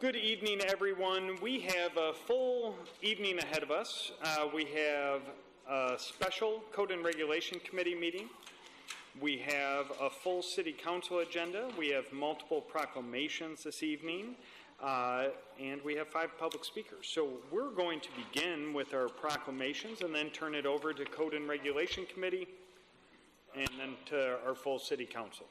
Good evening, everyone. We have a full evening ahead of us. We have a special Code and Regulation Committee meeting. We have a full City Council agenda. We have multiple proclamations this evening. And we have 5 public speakers. So we're going to begin with our proclamations and then turn it over to Code and Regulation Committee and then to our full City Council.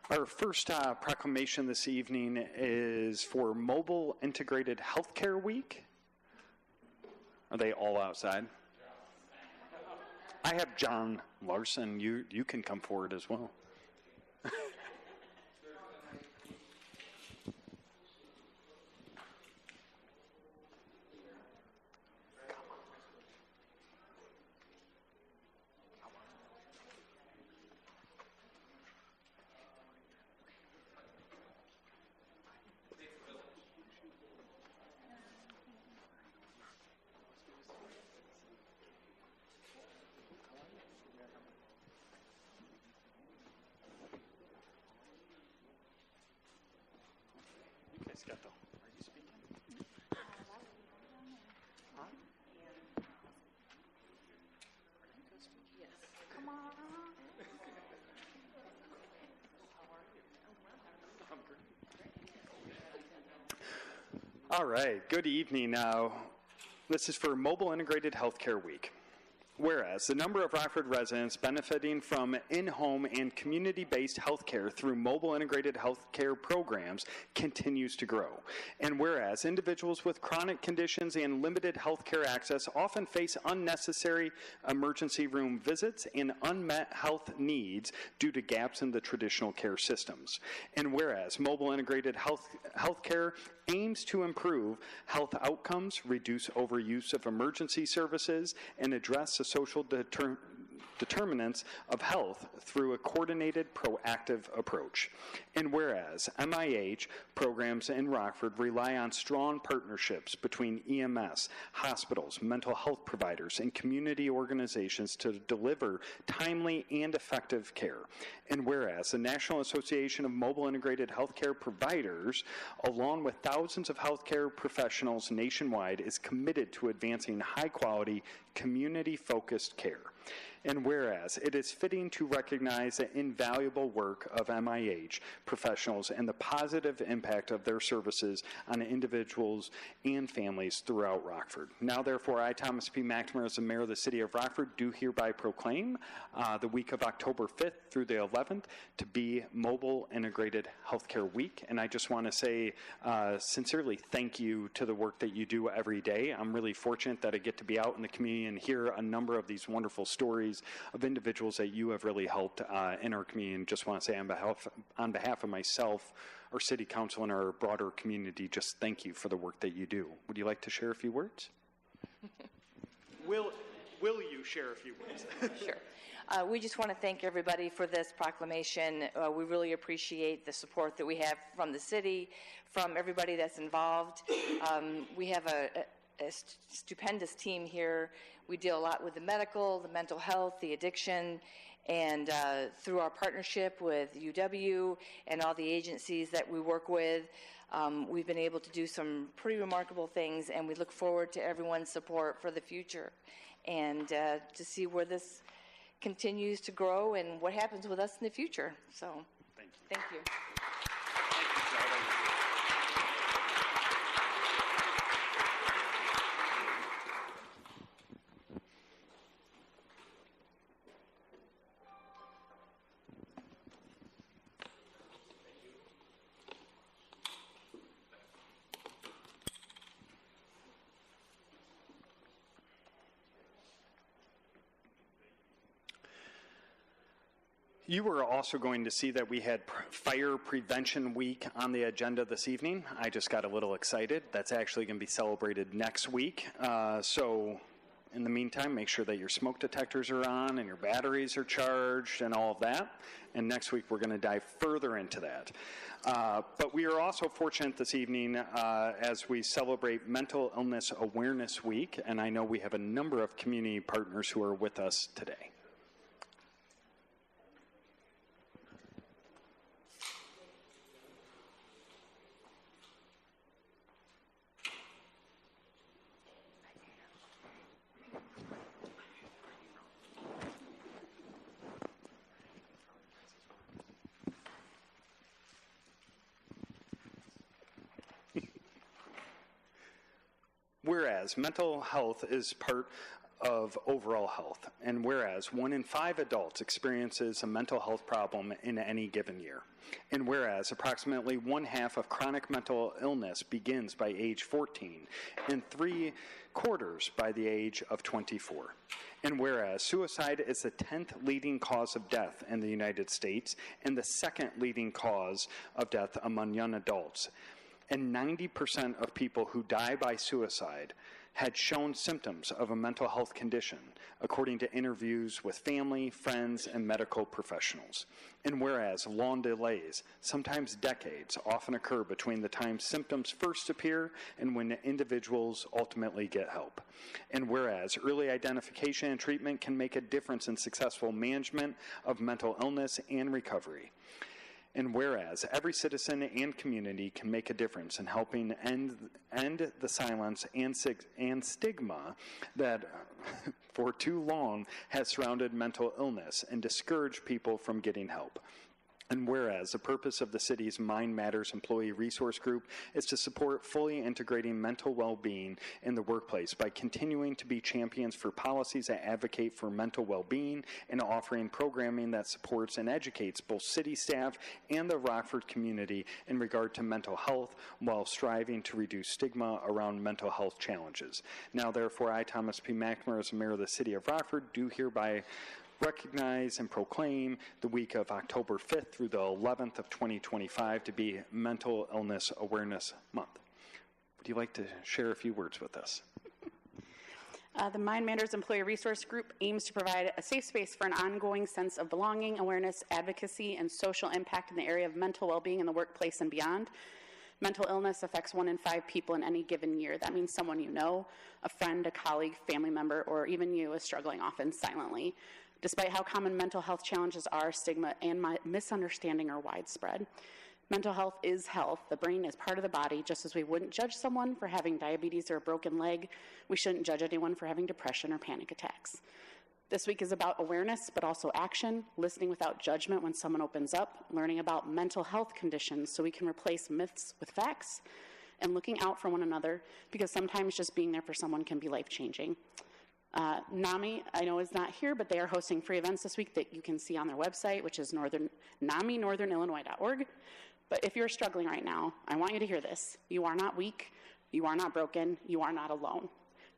Our first proclamation this evening is for Mobile Integrated Healthcare Week. Are they all outside? I have John Larson. You can come forward as well. Are you speaking? Huh? Yes. Come on. All right. Good evening. Now, this is for Mobile Integrated Healthcare Week. Whereas the number of Rockford residents benefiting from in-home and community-based healthcare through mobile integrated healthcare programs continues to grow. And whereas individuals with chronic conditions and limited healthcare access often face unnecessary emergency room visits and unmet health needs due to gaps in the traditional care systems. And whereas mobile integrated healthcare aims to improve health outcomes, reduce overuse of emergency services, and address the social determinants of health through a coordinated, proactive approach. And whereas MIH programs in Rockford rely on strong partnerships between EMS, hospitals, mental health providers, and community organizations to deliver timely and effective care. And whereas the National Association of Mobile Integrated Healthcare Providers, along with thousands of healthcare professionals nationwide, is committed to advancing high-quality, community-focused care. And whereas it is fitting to recognize the invaluable work of MIH professionals and the positive impact of their services on individuals and families throughout Rockford. Now, therefore, I, Thomas P. McNamara, as the mayor of the city of Rockford, do hereby proclaim the week of October 5th through the 11th to be Mobile Integrated Healthcare Week. And I just want to say sincerely thank you to the work that you do every day. I'm really fortunate that I get to be out in the community and hear a number of these wonderful stories of individuals that you have really helped in our community. And just want to say on behalf of myself, our city council, and our broader community, just thank you for the work that you do. Would you like to share a few words? Will you share a few words? Sure. We just want to thank everybody for this proclamation. We really appreciate the support that we have from the city, from everybody that's involved. We have a stupendous team here. We deal a lot with the medical, the mental health, the addiction, and through our partnership with UW and all the agencies that we work with, we've been able to do some pretty remarkable things, and we look forward to everyone's support for the future and to see where this continues to grow and what happens with us in the future. So, thank you. Thank you, Charlie. You were also going to see that we had Fire Prevention Week on the agenda this evening. I just got a little excited. That's actually going to be celebrated next week. In the meantime, make sure that your smoke detectors are on and your batteries are charged and all of that. And next week, we're going to dive further into that. But we are also fortunate this evening as we celebrate Mental Illness Awareness Week, and I know we have a number of community partners who are with us today. Whereas mental health is part of overall health, and whereas 1 in 5 adults experiences a mental health problem in any given year, and whereas approximately 1/2 of chronic mental illness begins by age 14, and 3/4 by the age of 24. And whereas suicide is the 10th leading cause of death in the United States and the 2nd leading cause of death among young adults, and 90% of people who die by suicide had shown symptoms of a mental health condition, according to interviews with family, friends, and medical professionals. And whereas long delays, sometimes decades, often occur between the time symptoms first appear and when individuals ultimately get help. And whereas early identification and treatment can make a difference in successful management of mental illness and recovery. And whereas every citizen and community can make a difference in helping end the silence and stigma that for too long has surrounded mental illness and discouraged people from getting help. And whereas the purpose of the city's Mind Matters Employee Resource Group is to support fully integrating mental well-being in the workplace by continuing to be champions for policies that advocate for mental well-being and offering programming that supports and educates both city staff and the Rockford community in regard to mental health while striving to reduce stigma around mental health challenges. Now, therefore, I, Thomas P. McNamara, as mayor of the city of Rockford, do hereby recognize and proclaim the week of October 5th through the 11th of 2025 to be Mental Illness Awareness Month. Would you like to share a few words with us? The Mind Matters Employee Resource Group aims to provide a safe space for an ongoing sense of belonging, awareness, advocacy, and social impact in the area of mental well-being in the workplace and beyond. Mental illness affects 1 in 5 people in any given year. That means someone you know, a friend, a colleague, family member, or even you is struggling often silently. Despite how common mental health challenges are, stigma and misunderstanding are widespread. Mental health is health. The brain is part of the body. Just as we wouldn't judge someone for having diabetes or a broken leg, we shouldn't judge anyone for having depression or panic attacks. This week is about awareness, but also action, listening without judgment when someone opens up, learning about mental health conditions so we can replace myths with facts, and looking out for one another, because sometimes just being there for someone can be life-changing. NAMI, I know, is not here, but they are hosting free events this week that you can see on their website, which is NAMInorthernillinois.org. But if you're struggling right now, I want you to hear this. You are not weak. You are not broken. You are not alone.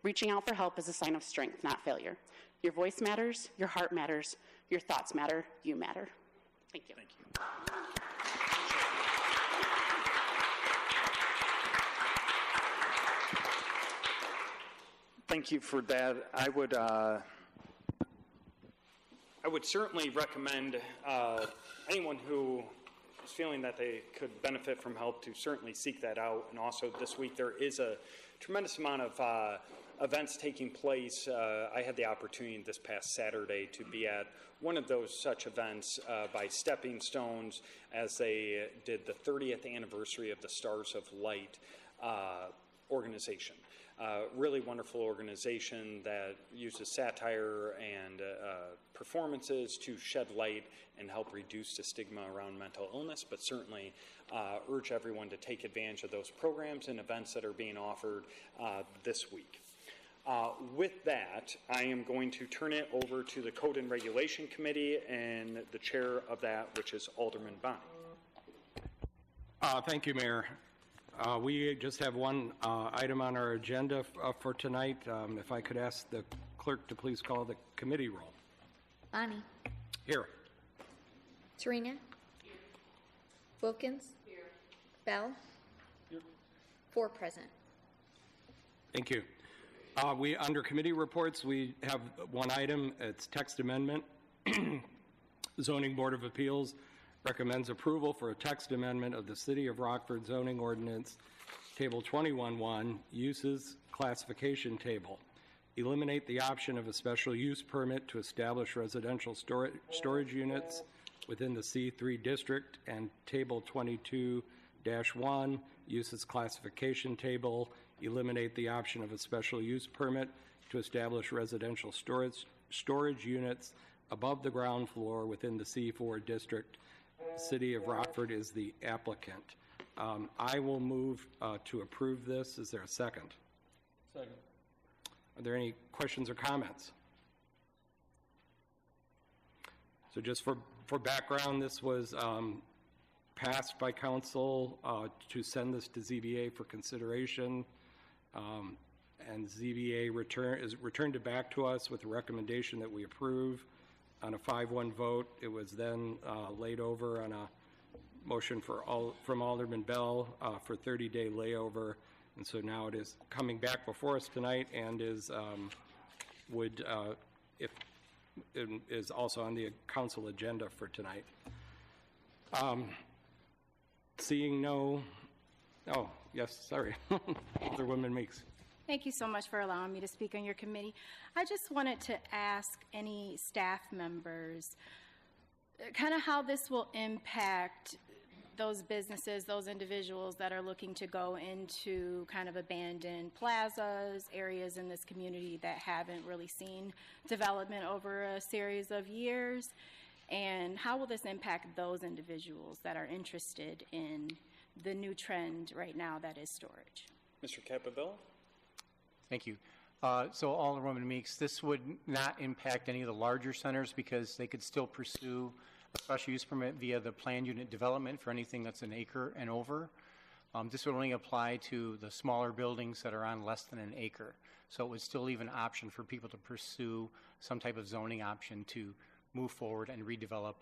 Reaching out for help is a sign of strength, not failure. Your voice matters. Your heart matters. Your thoughts matter. You matter. Thank you. Thank you. Thank you for that. I would certainly recommend anyone who is feeling that they could benefit from help to certainly seek that out. And also this week there is a tremendous amount of events taking place. I had the opportunity this past Saturday to be at one of those such events by Stepping Stones as they did the 30th anniversary of the Stars of Light organization. Really wonderful organization that uses satire and performances to shed light and help reduce the stigma around mental illness, but certainly urge everyone to take advantage of those programs and events that are being offered this week. With that, I am going to turn it over to the Code and Regulation Committee and the chair of that, which is Alderman Bonney. Thank you, Mayor. We just have one item on our agenda for tonight. If I could ask the clerk to please call the committee roll. Bonnie. Here. Serena. Here. Wilkins. Here. Bell. Here. 4 present. Thank you. Under committee reports, we have one item. It's text amendment. Zoning Board of Appeals recommends approval for a text amendment of the City of Rockford zoning ordinance, Table 21-1, Uses Classification Table. Eliminate the option of a special use permit to establish residential storage units within the C3 district, and Table 22-1, Uses Classification Table. Eliminate the option of a special use permit to establish residential storage units above the ground floor within the C4 district. City of Rockford is the applicant. I will move to approve this. Is there a second? Second. Are there any questions or comments? So just for background, this was passed by council to send this to ZBA for consideration. And ZBA returned it back to us with a recommendation that we approve on a 5-1 vote. It was then laid over on a motion from Alderman Bell for 30-day layover, and so now it is coming back before us tonight and is is also on the council agenda for tonight. Seeing no. Oh, yes, sorry. Alderwoman Meeks. Thank you so much for allowing me to speak on your committee. I just wanted to ask any staff members kind of how this will impact those businesses, those individuals that are looking to go into kind of abandoned plazas, areas in this community that haven't really seen development over a series of years. And how will this impact those individuals that are interested in the new trend right now that is storage? Mr. Capabella? Thank you. So Alderwoman Meeks, this would not impact any of the larger centers because they could still pursue a special use permit via the planned unit development for anything that's an acre and over. This would only apply to the smaller buildings that are on less than an acre. So it would still leave an option for people to pursue some type of zoning option to move forward and redevelop,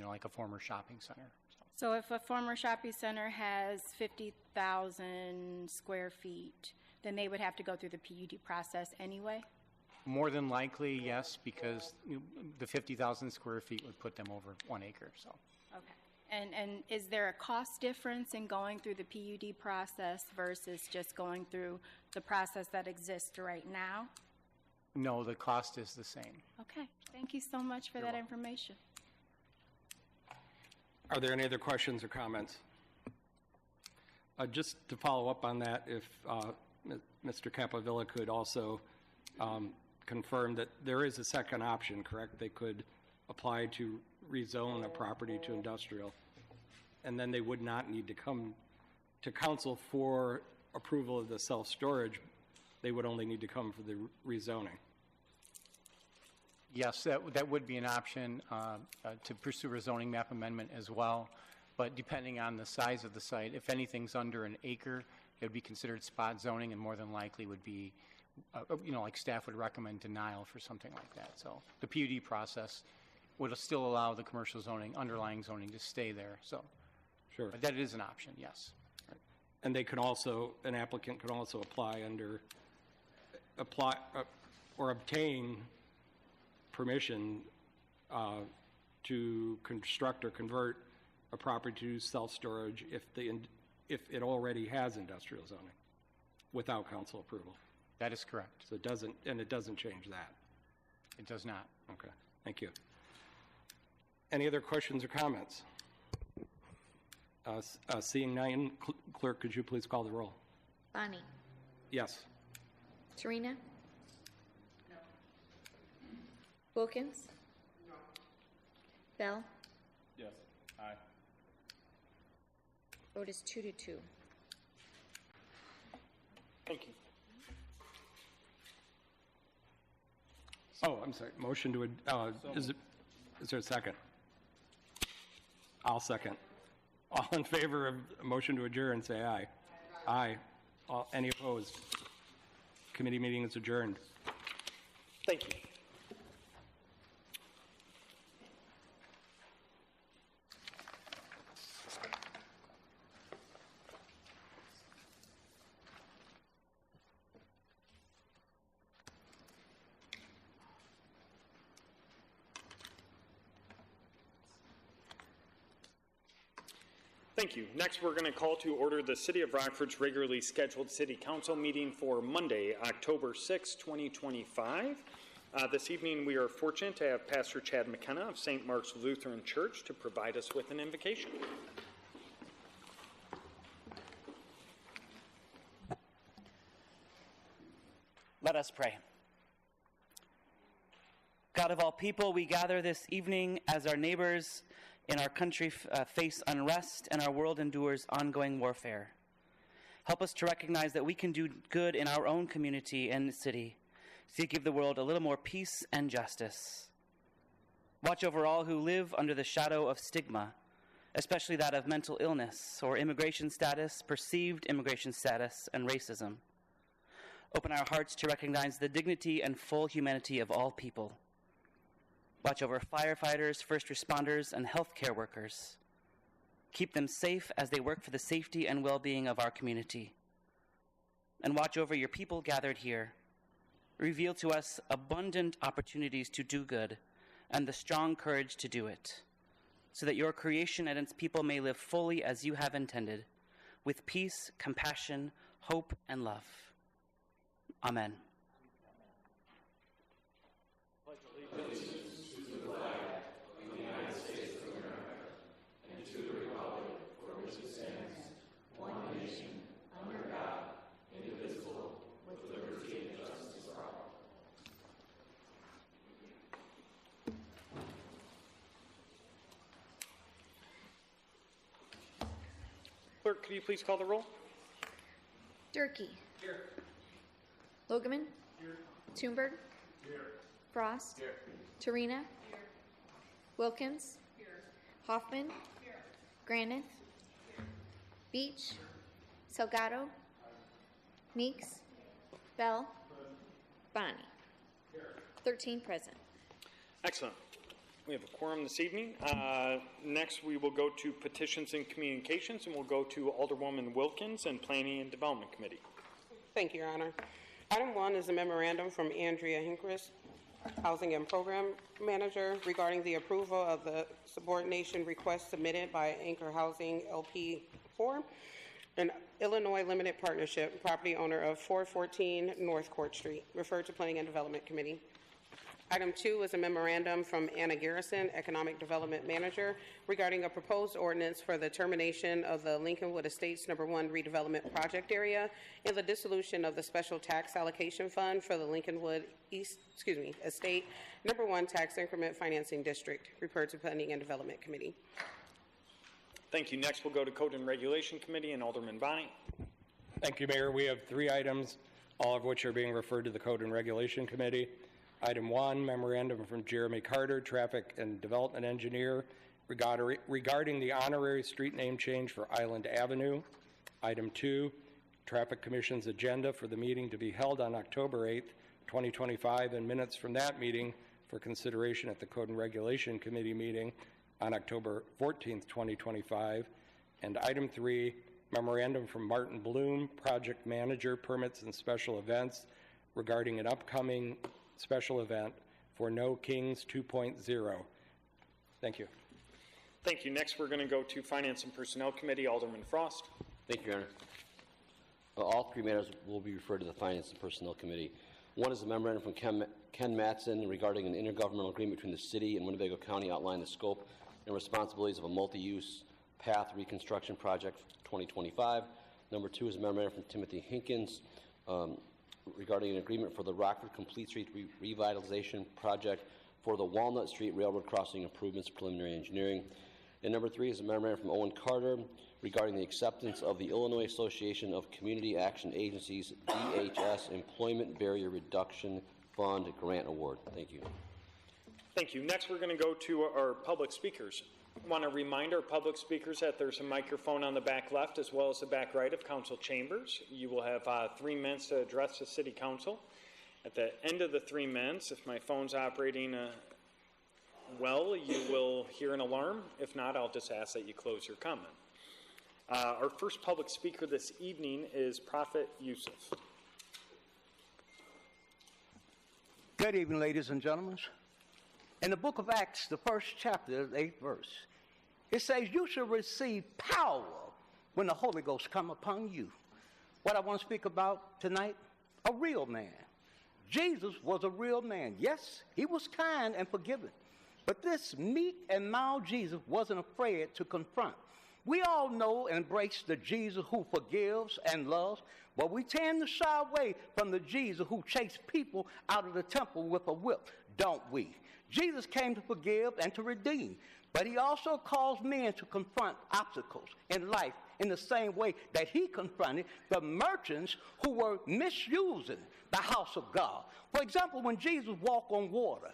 like a former shopping center. So if a former shopping center has 50,000 square feet, then they would have to go through the PUD process anyway? More than likely, yes, because the 50,000 square feet would put them over 1 acre. So. Okay. And is there a cost difference in going through the PUD process versus just going through the process that exists right now? No, the cost is the same. Okay. Thank you so much for that information. Are there any other questions or comments? Just to follow up on that, if Mr. Capovilla could also confirm that there is a second option, correct? They could apply to rezone a property to industrial, and then they would not need to come to council for approval of the self-storage. They would only need to come for the rezoning. Yes, that would be an option to pursue a zoning map amendment as well, but depending on the size of the site, if anything's under an acre, it would be considered spot zoning and more than likely would be, like staff would recommend denial for something like that. So the PUD process would still allow the commercial zoning, underlying zoning to stay there. So, sure. But that is an option, yes. Right. And they can also, an applicant could also apply or obtain permission to construct or convert a property to self-storage if it already has industrial zoning without council approval. That is correct. So it doesn't change that. It does not. Okay, thank you. Any other questions or comments? Seeing none, clerk, could you please call the roll? Bonnie? Yes. Serena? No. Wilkins? No. Bell? Yes. Aye. Vote is 2-2. Thank you. Oh, I'm sorry. Motion to, is there a second? I'll second. All in favor of a motion to adjourn, say aye. Aye. Any opposed? Committee meeting is adjourned. Thank you. Thank you. Next, we're going to call to order the City of Rockford's regularly scheduled City Council meeting for Monday, October 6, 2025. This evening, we are fortunate to have Pastor Chad McKenna of St. Mark's Lutheran Church to provide us with an invocation. Let us pray. God of all people, we gather this evening as our neighbors in our country face unrest and our world endures ongoing warfare. Help us to recognize that we can do good in our own community and city to give the world a little more peace and justice. Watch over all who live under the shadow of stigma, especially that of mental illness or immigration status, perceived immigration status, and racism. Open our hearts to recognize the dignity and full humanity of all people. Watch over firefighters, first responders, and healthcare workers. Keep them safe as they work for the safety and well-being of our community. And watch over your people gathered here. Reveal to us abundant opportunities to do good and the strong courage to do it, so that your creation and its people may live fully as you have intended, with peace, compassion, hope, and love. Amen. Clerk, could you please call the roll? Durkee. Here. Logeman. Here. Toomberg. Here. Frost. Here. Torina. Here. Wilkins. Here. Hoffman. Here. Granith. Here. Beach. Here. Salgado. Meeks. Bell. Bonnie. Here. 13 present. Excellent. We have a quorum this evening. Next, we will go to petitions and communications, and we'll go to Alderwoman Wilkins and Planning and Development Committee. Thank you, Your Honor. Item 1 is a memorandum from Andrea Hinkrist, Housing and Program Manager, regarding the approval of the subordination request submitted by Anchor Housing LP4, an Illinois limited partnership, property owner of 414 North Court Street, referred to Planning and Development Committee. Item 2 is a memorandum from Anna Garrison, Economic Development Manager, regarding a proposed ordinance for the termination of the Lincolnwood Estates No. 1 redevelopment project area and the dissolution of the Special Tax Allocation Fund for the Lincolnwood Estate No. 1 Tax Increment Financing District, referred to Planning and Development Committee. Thank you. Next, we'll go to Code and Regulation Committee and Alderman Bonnie. Thank you, Mayor. We have 3 items, all of which are being referred to the Code and Regulation Committee. Item 1, memorandum from Jeremy Carter, Traffic and Development Engineer, regarding the honorary street name change for Island Avenue. Item 2, Traffic Commission's agenda for the meeting to be held on October 8th, 2025, and minutes from that meeting for consideration at the Code and Regulation Committee meeting on October 14th, 2025. And item 3, memorandum from Martin Bloom, Project Manager, Permits and Special Events, regarding an upcoming special event for No Kings 2.0. Thank you. Thank you. Next, we're going to go to Finance and Personnel Committee. Alderman Frost. Thank you, Your Honor. All 3 matters will be referred to the Finance and Personnel Committee. 1 is a memorandum from Ken Mattson regarding an intergovernmental agreement between the city and Winnebago County outlining the scope and responsibilities of a multi-use path reconstruction project 2025. Number 2 is a memorandum from Timothy Hinkins regarding an agreement for the Rockford Complete Street Revitalization Project for the Walnut Street Railroad Crossing Improvements Preliminary Engineering. And number 3 is a memorandum from Owen Carter regarding the acceptance of the Illinois Association of Community Action Agencies DHS Employment Barrier Reduction Fund Grant Award. Thank you. Thank you. Next, we're going to go to our public speakers. I want to remind our public speakers that there's a microphone on the back left as well as the back right of council chambers. You will have 3 minutes to address the city council. At the end of the 3 minutes, if my phone's operating well, you will hear an alarm. If not, I'll just ask that you close your comment. Our first public speaker this evening is Prophet Yusuf. Good evening, ladies and gentlemen. In the book of Acts, the first chapter, the 8th verse, It says you should receive power when the Holy Ghost come upon you. What I want to speak about tonight, a real man. Jesus was a real man. Yes, he was kind and forgiving. But this meek and mild Jesus wasn't afraid to confront. We all know and embrace the Jesus who forgives and loves, but we tend to shy away from the Jesus who chased people out of the temple with a whip, don't we? Jesus came to forgive and to redeem, but he also calls men to confront obstacles in life in the same way that he confronted the merchants who were misusing the house of God. For example, when Jesus walked on water,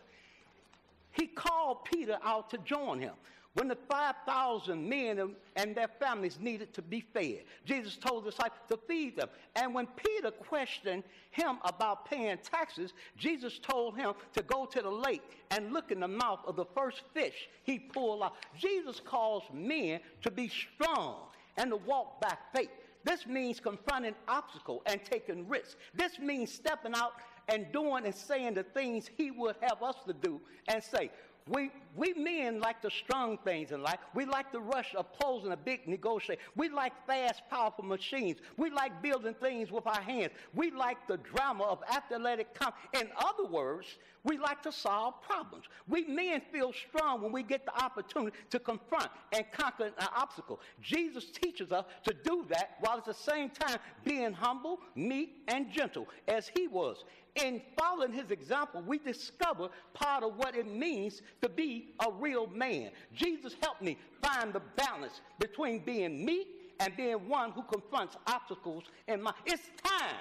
he called Peter out to join him. When the 5,000 men and their families needed to be fed, Jesus told the disciples to feed them. And when Peter questioned him about paying taxes, Jesus told him to go to the lake and look in the mouth of the first fish he pulled out. Jesus calls men to be strong and to walk by faith. This means confronting obstacles and taking risks. This means stepping out and doing and saying the things he would have us to do and say. We men like the strong things in life. We like the rush of closing a big negotiation. We like fast, powerful machines. We like building things with our hands. We like the drama of athletic In other words, we like to solve problems. We men feel strong when we get the opportunity to confront and conquer an obstacle. Jesus teaches us to do that while at the same time being humble, meek, and gentle as he was. In following his example, we discover part of what it means to be a real man. Jesus helped me find the balance between being meek and being one who confronts obstacles in life. It's time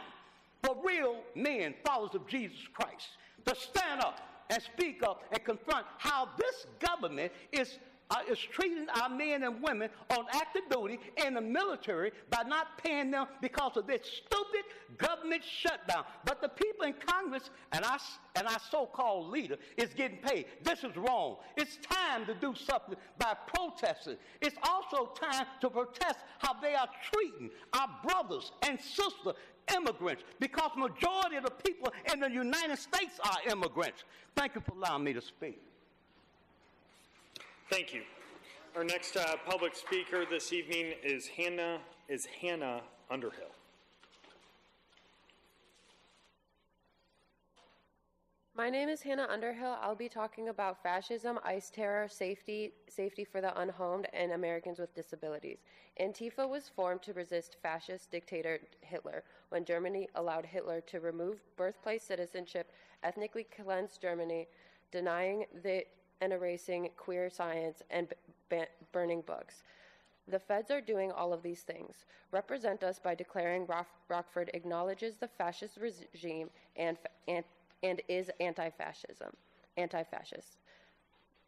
for real men, followers of Jesus Christ, to stand up and speak up and confront how this government is treating our men and women on active duty in the military by not paying them because of this stupid government shutdown. But the people in Congress and our so-called leader is getting paid. This is wrong. It's time to do something by protesting. It's also time to protest how they are treating our brothers and sisters, immigrants, because majority of the people in the United States are immigrants. Thank you for allowing me to speak. Thank you. Our next public speaker this evening is Hannah Underhill. My name is Hannah Underhill. I'll be talking about fascism, ICE terror, safety for the unhomed, and Americans with disabilities. Antifa was formed to resist fascist dictator Hitler when Germany allowed Hitler to remove birthplace citizenship, ethnically cleanse Germany, denying and erasing queer science, and burning books. The feds are doing all of these things. Represent us by declaring Rockford acknowledges the fascist regime and is anti-fascist.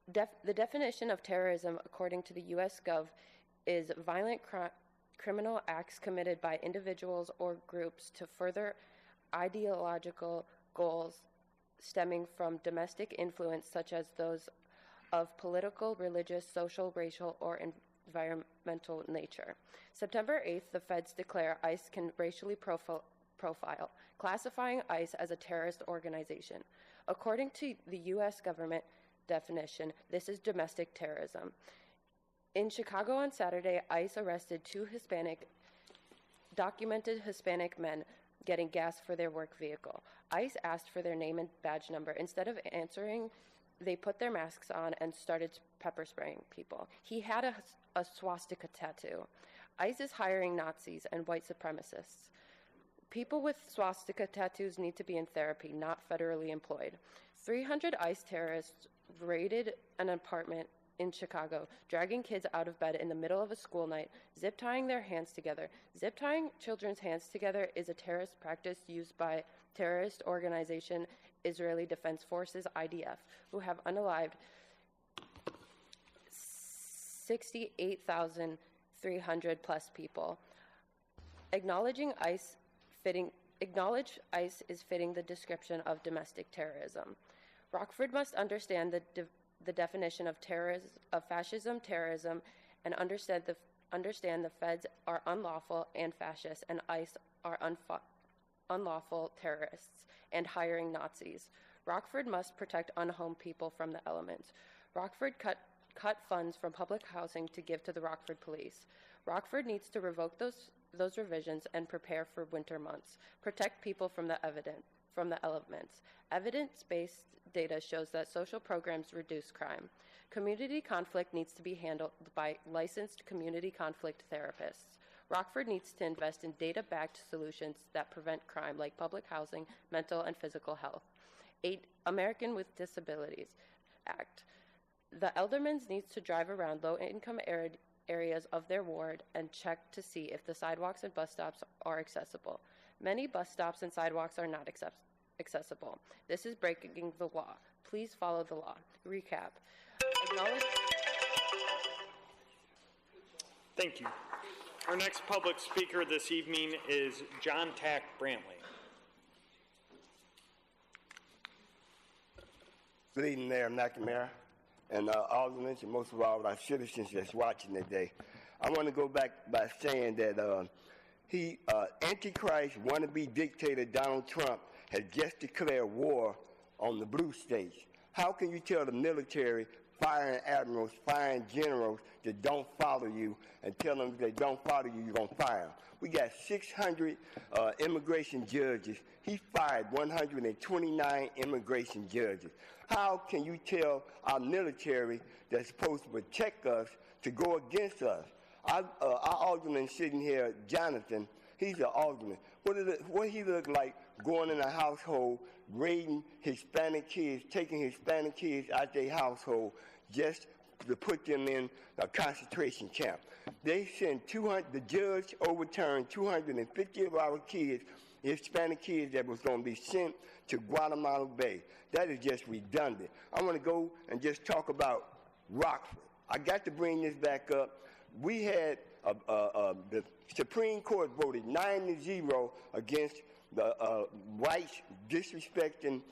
The definition of terrorism, according to the U.S. Gov, is violent criminal acts committed by individuals or groups to further ideological goals stemming from domestic influence, such as those of political, religious, social, racial, or environmental nature. September 8th, the feds declare ICE can racially profile, classifying ICE as a terrorist organization. According to the U.S. government definition, this is domestic terrorism. In Chicago on Saturday, ICE arrested two documented Hispanic men getting gas for their work vehicle. ICE asked for their name and badge number. Instead of answering, they put their masks on and started pepper spraying people. He had a swastika tattoo. ICE is hiring Nazis and white supremacists. People with swastika tattoos need to be in therapy, not federally employed. 300 ICE terrorists raided an apartment in Chicago, dragging kids out of bed in the middle of a school night, zip-tying their hands together. Zip-tying children's hands together is a terrorist practice used by terrorist organization Israeli Defense Forces, IDF, who have unalived 68,300 plus people. Acknowledge ICE is fitting the description of domestic terrorism. Rockford must understand the definition of fascism, terrorism, and understand the feds are unlawful and fascist, and ICE are unlawful terrorists and hiring Nazis. Rockford must protect unhomed people from the elements. Rockford cut funds from public housing to give to the Rockford Police. Rockford needs to revoke those revisions and prepare for winter months. Protect people from the elements. Evidence-based data shows that social programs reduce crime. Community conflict needs to be handled by licensed community conflict therapists. Rockford needs to invest in data-backed solutions that prevent crime, like public housing, mental and physical health. American with Disabilities Act. The Eldermans needs to drive around low-income areas of their ward and check to see if the sidewalks and bus stops are accessible. Many bus stops and sidewalks are not accessible. This is breaking the law. Please follow the law. Recap. Thank you. Our next public speaker this evening is John Tack Brantley. Good evening, Mayor McNamara, and aldermen, and most of all, our citizens that's watching today. I want to go back by saying that Antichrist wannabe dictator Donald Trump has just declared war on the blue states. How can you tell the military, firing admirals, firing generals that don't follow you, and tell them if they don't follow you, you're going to fire them? We got 600 immigration judges. He fired 129 immigration judges. How can you tell our military that's supposed to protect us to go against us? Our alderman sitting here, Jonathan, he's an alderman. What he look like going in a household, raiding Hispanic kids, taking Hispanic kids out their household just to put them in a concentration camp. They sent the judge overturned 250 of our kids, Hispanic kids that was going to be sent to Guatemala Bay. That is just redundant. I want to go and just talk about Rockford. I got to bring this back up. We had the Supreme Court voted 9-0 against the whites disrespecting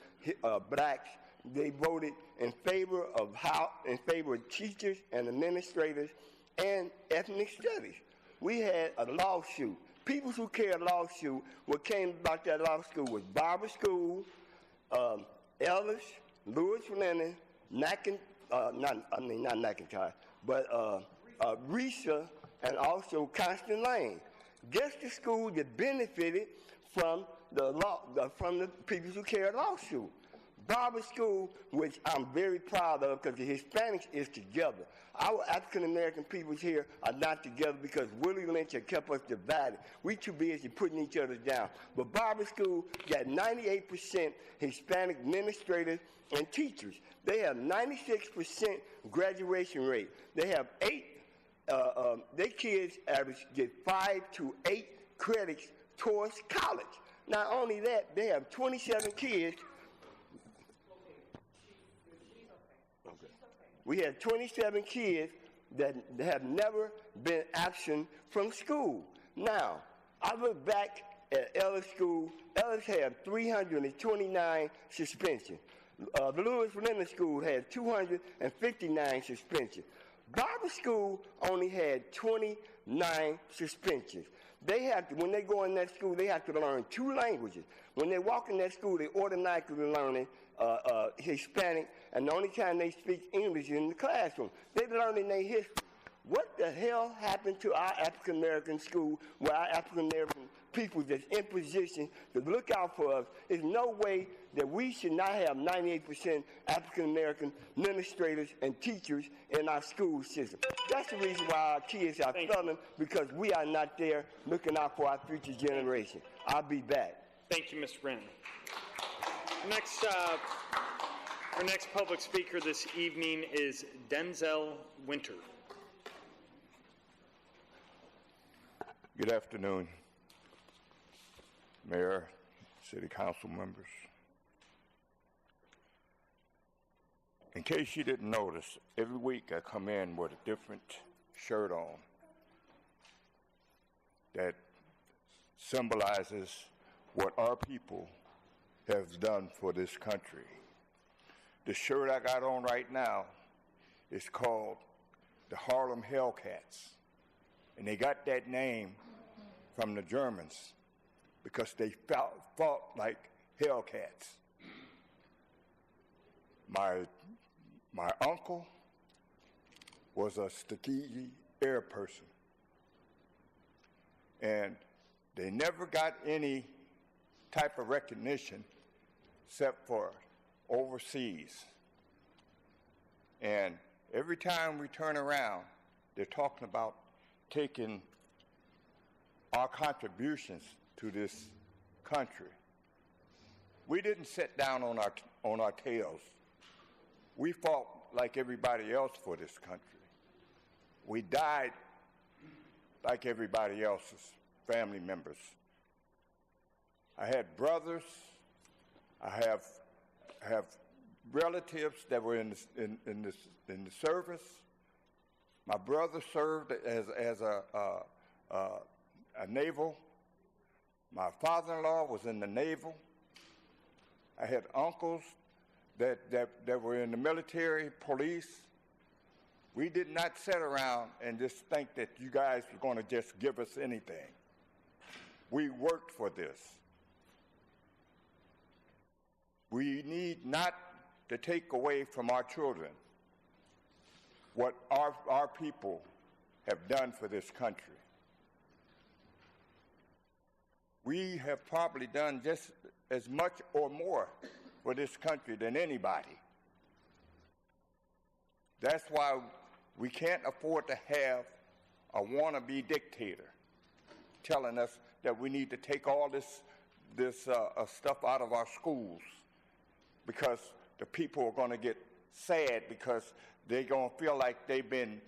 blacks. They voted in favor of teachers and administrators and ethnic studies. We had a lawsuit. People Who Care lawsuit. What came about that lawsuit was Barber School, Ellis, Lewis Lennon, not McIntyre, but Risa, and also Constant Lane. Guess the school that benefited from from the People Who Care lawsuit. Barber School, which I'm very proud of because the Hispanics is together. Our African-American peoples here are not together because Willie Lynch had kept us divided. We too busy putting each other down. But Barber School got 98% Hispanic administrators and teachers. They have 96% graduation rate. They have their kids get 5 to 8 credits towards college. Not only that, they have 27 kids. We have 27 kids that have never been absent from school. Now, I look back at Ellis School. Ellis had 329 suspensions. The Lewis Lennon School had 259 suspensions. Barber School only had 29 suspensions. They have to, when they go in that school, they have to learn 2 languages. When they walk in that school, they automatically learning Hispanic, and the only time they speak English is in the classroom. They're learning their history. What the hell happened to our African-American school where our African-American people that's in position to look out for us? There's no way that we should not have 98% African-American administrators and teachers in our school system. That's the reason why our kids are failing, because we are not there looking out for our future generation. I'll be back. Thank you, Mr. Brennan. Our next public speaker this evening is Denzel Winter. Good afternoon, Mayor, City Council members. In case you didn't notice, every week I come in with a different shirt on that symbolizes what our people have done for this country. The shirt I got on right now is called the Harlem Hellcats. And they got that name from the Germans because they fought like hellcats. My uncle was a Tuskegee Air person. And they never got any type of recognition except for overseas. And every time we turn around, they're talking about taking our contributions to this country. We didn't sit down on our tails. We fought like everybody else for this country. We died like everybody else's family members. I had brothers. I have relatives that were in the service. My brother served as a naval. My father-in-law was in the naval. I had uncles that were in the military, police. We did not sit around and just think that you guys were going to just give us anything. We worked for this. We need not to take away from our children what our people have done for this country. We have probably done just as much or more for this country than anybody. That's why we can't afford to have a wannabe dictator telling us that we need to take all this stuff out of our schools because the people are going to get sad because they're going to feel like they've been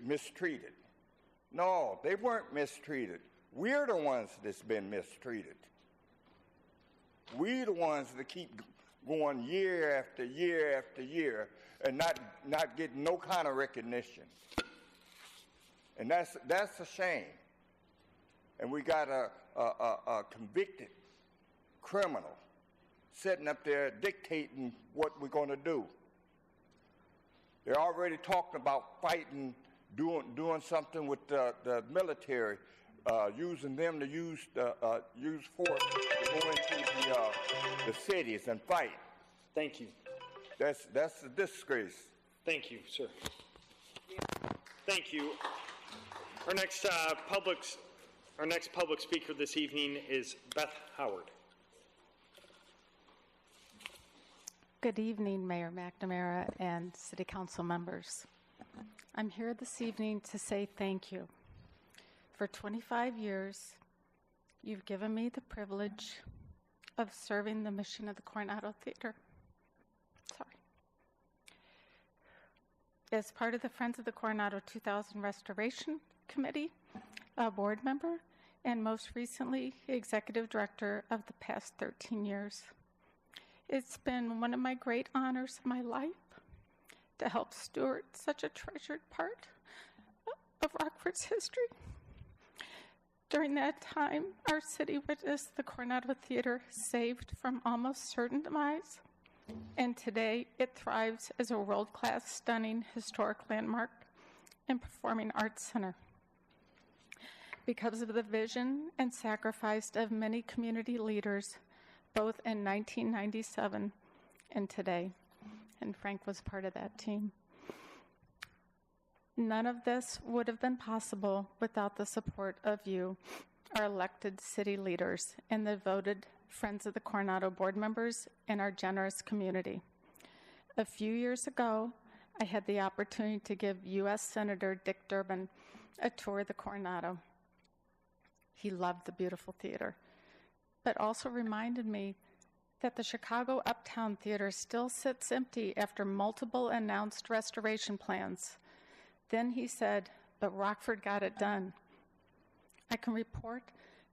mistreated. No, they weren't mistreated. We're the ones that's been mistreated. We're the ones that keep going year after year after year and not getting no kind of recognition. And that's a shame. And we got a convicted criminal sitting up there dictating what we're going to do. They're already talking about fighting, doing something with the military, using them to use force to go into the cities and fight. Thank you. That's a disgrace. Thank you, sir. Thank you. Our next public speaker this evening is Beth Howard. Good evening, Mayor McNamara and City Council members. I'm here this evening to say thank you. For 25 years, you've given me the privilege of serving the mission of the Coronado Theater. As part of the Friends of the Coronado 2000 Restoration Committee, a board member, and most recently, executive director of the past 13 years. It's been one of my great honors of my life to help steward such a treasured part of Rockford's history. During that time, our city witnessed the Coronado Theater saved from almost certain demise, and today it thrives as a world-class, stunning historic landmark and performing arts center. Because of the vision and sacrifice of many community leaders, both in 1997 and today, and Frank was part of that team. None of this would have been possible without the support of you, our elected city leaders, and the voted Friends of the Coronado board members and our generous community. A few years ago, I had the opportunity to give U.S. Senator Dick Durbin a tour of the Coronado. He loved the beautiful theater, but also reminded me that the Chicago Uptown Theater still sits empty after multiple announced restoration plans. Then he said, but Rockford got it done. I can report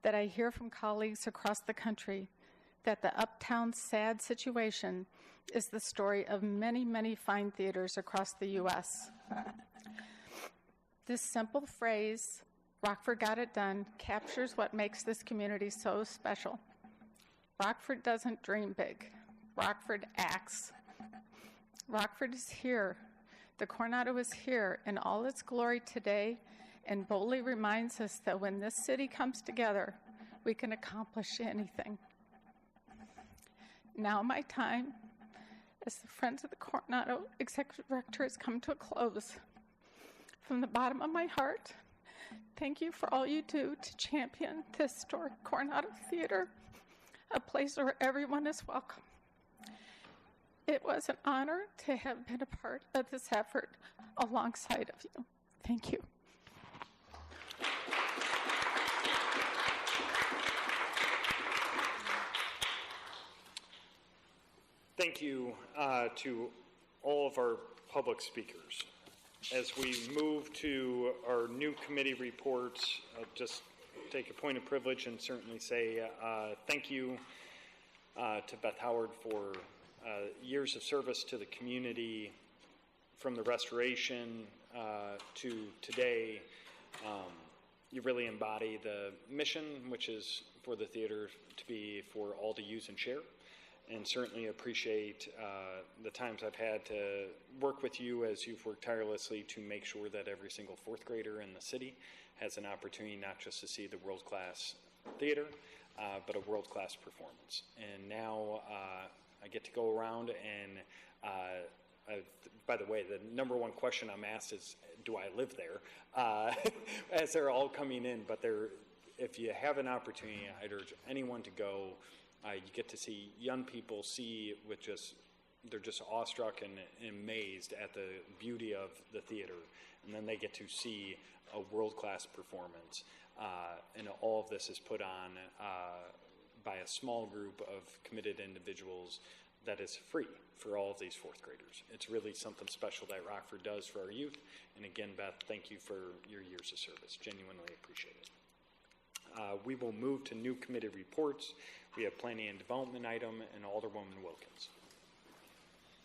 that I hear from colleagues across the country that the Uptown's sad situation is the story of many, many fine theaters across the U.S. This simple phrase, Rockford got it done, captures what makes this community so special. Rockford doesn't dream big. Rockford acts. Rockford is here. The Coronado is here in all its glory today and boldly reminds us that when this city comes together, we can accomplish anything. Now my time as the Friends of the Coronado Executive Director has come to a close. from the bottom of my heart, thank you for all you do to champion the historic Coronado Theater, a place where everyone is welcome. It was an honor to have been a part of this effort alongside of you. Thank you. Thank you to all of our public speakers. As we move to our new committee reports, I'll just take a point of privilege and certainly say thank you to Beth Howard for years of service to the community, from the restoration to today. You really embody the mission, which is for the theater to be for all to use and share. And certainly appreciate the times I've had to work with you as you've worked tirelessly to make sure that every single fourth grader in the city has an opportunity not just to see the world-class theater, but a world-class performance. And now I get to go around and, by the way, the number one question I'm asked is, do I live there? As they're all coming in, but if you have an opportunity, I'd urge anyone to go. You get to see young people they're just awestruck and amazed at the beauty of the theater. And then they get to see a world-class performance. And all of this is put on by a small group of committed individuals that is free for all of these fourth graders. It's really something special that Rockford does for our youth. And again, Beth, thank you for your years of service. Genuinely appreciate it. We will move to new committee reports. We have planning and development item and Alderwoman Wilkins.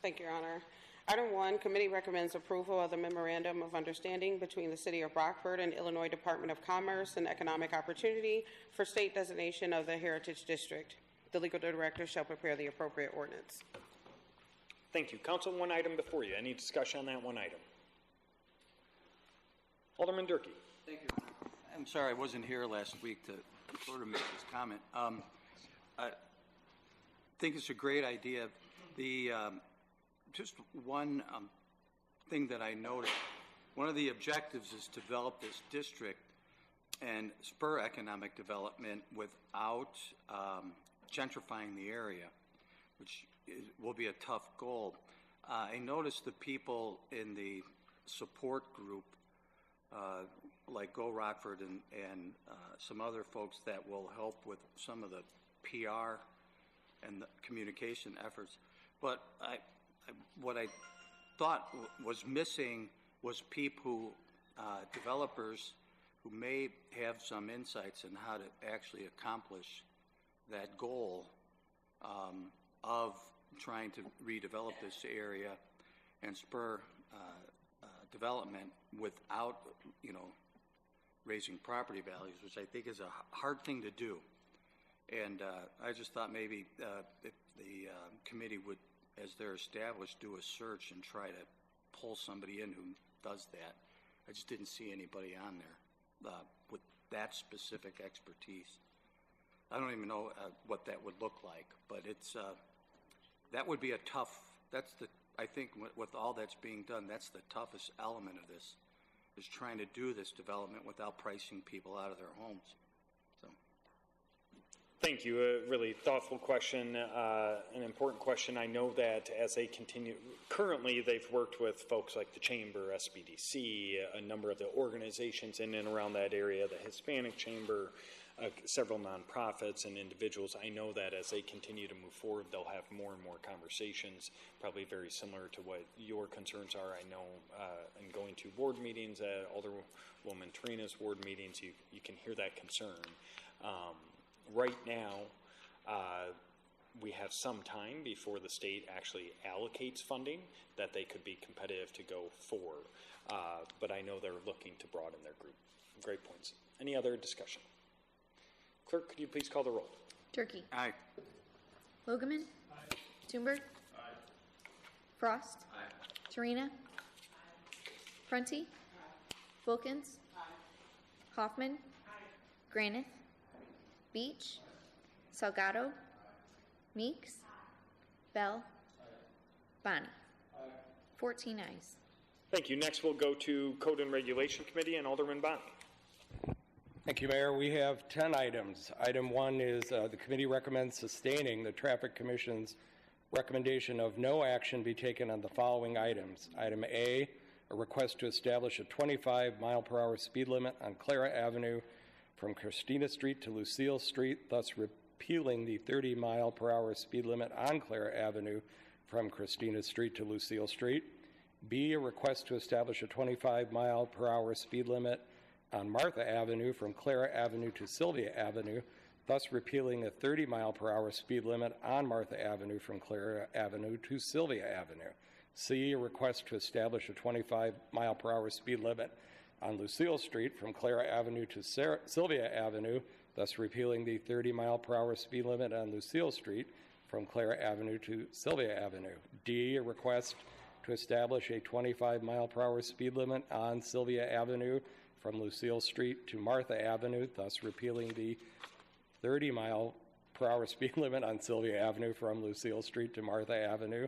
Thank you, Your Honor. Item 1, committee recommends approval of the memorandum of understanding between the City of Rockford and Illinois Department of Commerce and Economic Opportunity for state designation of the Heritage District. The legal director shall prepare the appropriate ordinance. Thank you. Council, one item before you. Any discussion on that one item? Alderman Durkee. Thank you. I'm sorry I wasn't here last week to sort of make this comment. I think it's a great idea. Just one thing that I noticed, one of the objectives is to develop this district and spur economic development without gentrifying the area, which will be a tough goal. I noticed the people in the support group, like Go Rockford and some other folks that will help with some of the PR and the communication efforts. But what I thought was missing was people, developers who may have some insights on how to actually accomplish that goal of trying to redevelop this area and spur development without, raising property values, which I think is a hard thing to do. And I just thought maybe if the committee would, as they're established, do a search and try to pull somebody in who does that. I just didn't see anybody on there with that specific expertise. I don't even know what that would look like, but it's that would be a tough. I think with all that's being done, that's the toughest element of this, is trying to do this development without pricing people out of their homes. So. Thank you. A really thoughtful question, an important question. I know that as they continue, currently they've worked with folks like the Chamber, SBDC, a number of the organizations in and around that area, the Hispanic Chamber, several nonprofits and individuals. I know that as they continue to move forward, they'll have more and more conversations, probably very similar to what your concerns are. I know in going to board meetings, Alderwoman Tarina's ward meetings, you can hear that concern. Right now, we have some time before the state actually allocates funding that they could be competitive to go for, but I know they're looking to broaden their group. Great points. Any other discussion? Clerk, could you please call the roll? Turkey. Aye. Logeman. Aye. Toomberg. Aye. Frost. Aye. Tarina. Prunty. Wilkins. Hoffman. Granith. Beach. Salgado. Meeks. Bell. Bonnie. 14 ayes. Thank you. Next, we'll go to Code and Regulation Committee and Alderman Bonney. Thank you, Mayor. We have 10 items. Item 1 is the committee recommends sustaining the Traffic Commission's recommendation of no action be taken on the following items. Item A, a request to establish a 25-mile-per-hour speed limit on Clara Avenue from Christina Street to Lucille Street, thus repealing the 30-mile-per-hour speed limit on Clara Avenue from Christina Street to Lucille Street. B, a request to establish a 25-mile-per-hour speed limit on Martha Avenue from Clara Avenue to Sylvia Avenue, thus repealing a 30-mile-per-hour speed limit on Martha Avenue from Clara Avenue to Sylvia Avenue. C, a request to establish a 25-mile-per-hour speed limit on Lucille Street from Clara Avenue to Sylvia Avenue, thus repealing the 30-mile-per-hour speed limit on Lucille Street from Clara Avenue to Sylvia Avenue. D, a request to establish a 25-mile-per-hour speed limit on Sylvia Avenue from Lucille Street to Martha Avenue, thus repealing the 30-mile-per-hour speed limit on Sylvia Avenue from Lucille Street to Martha Avenue.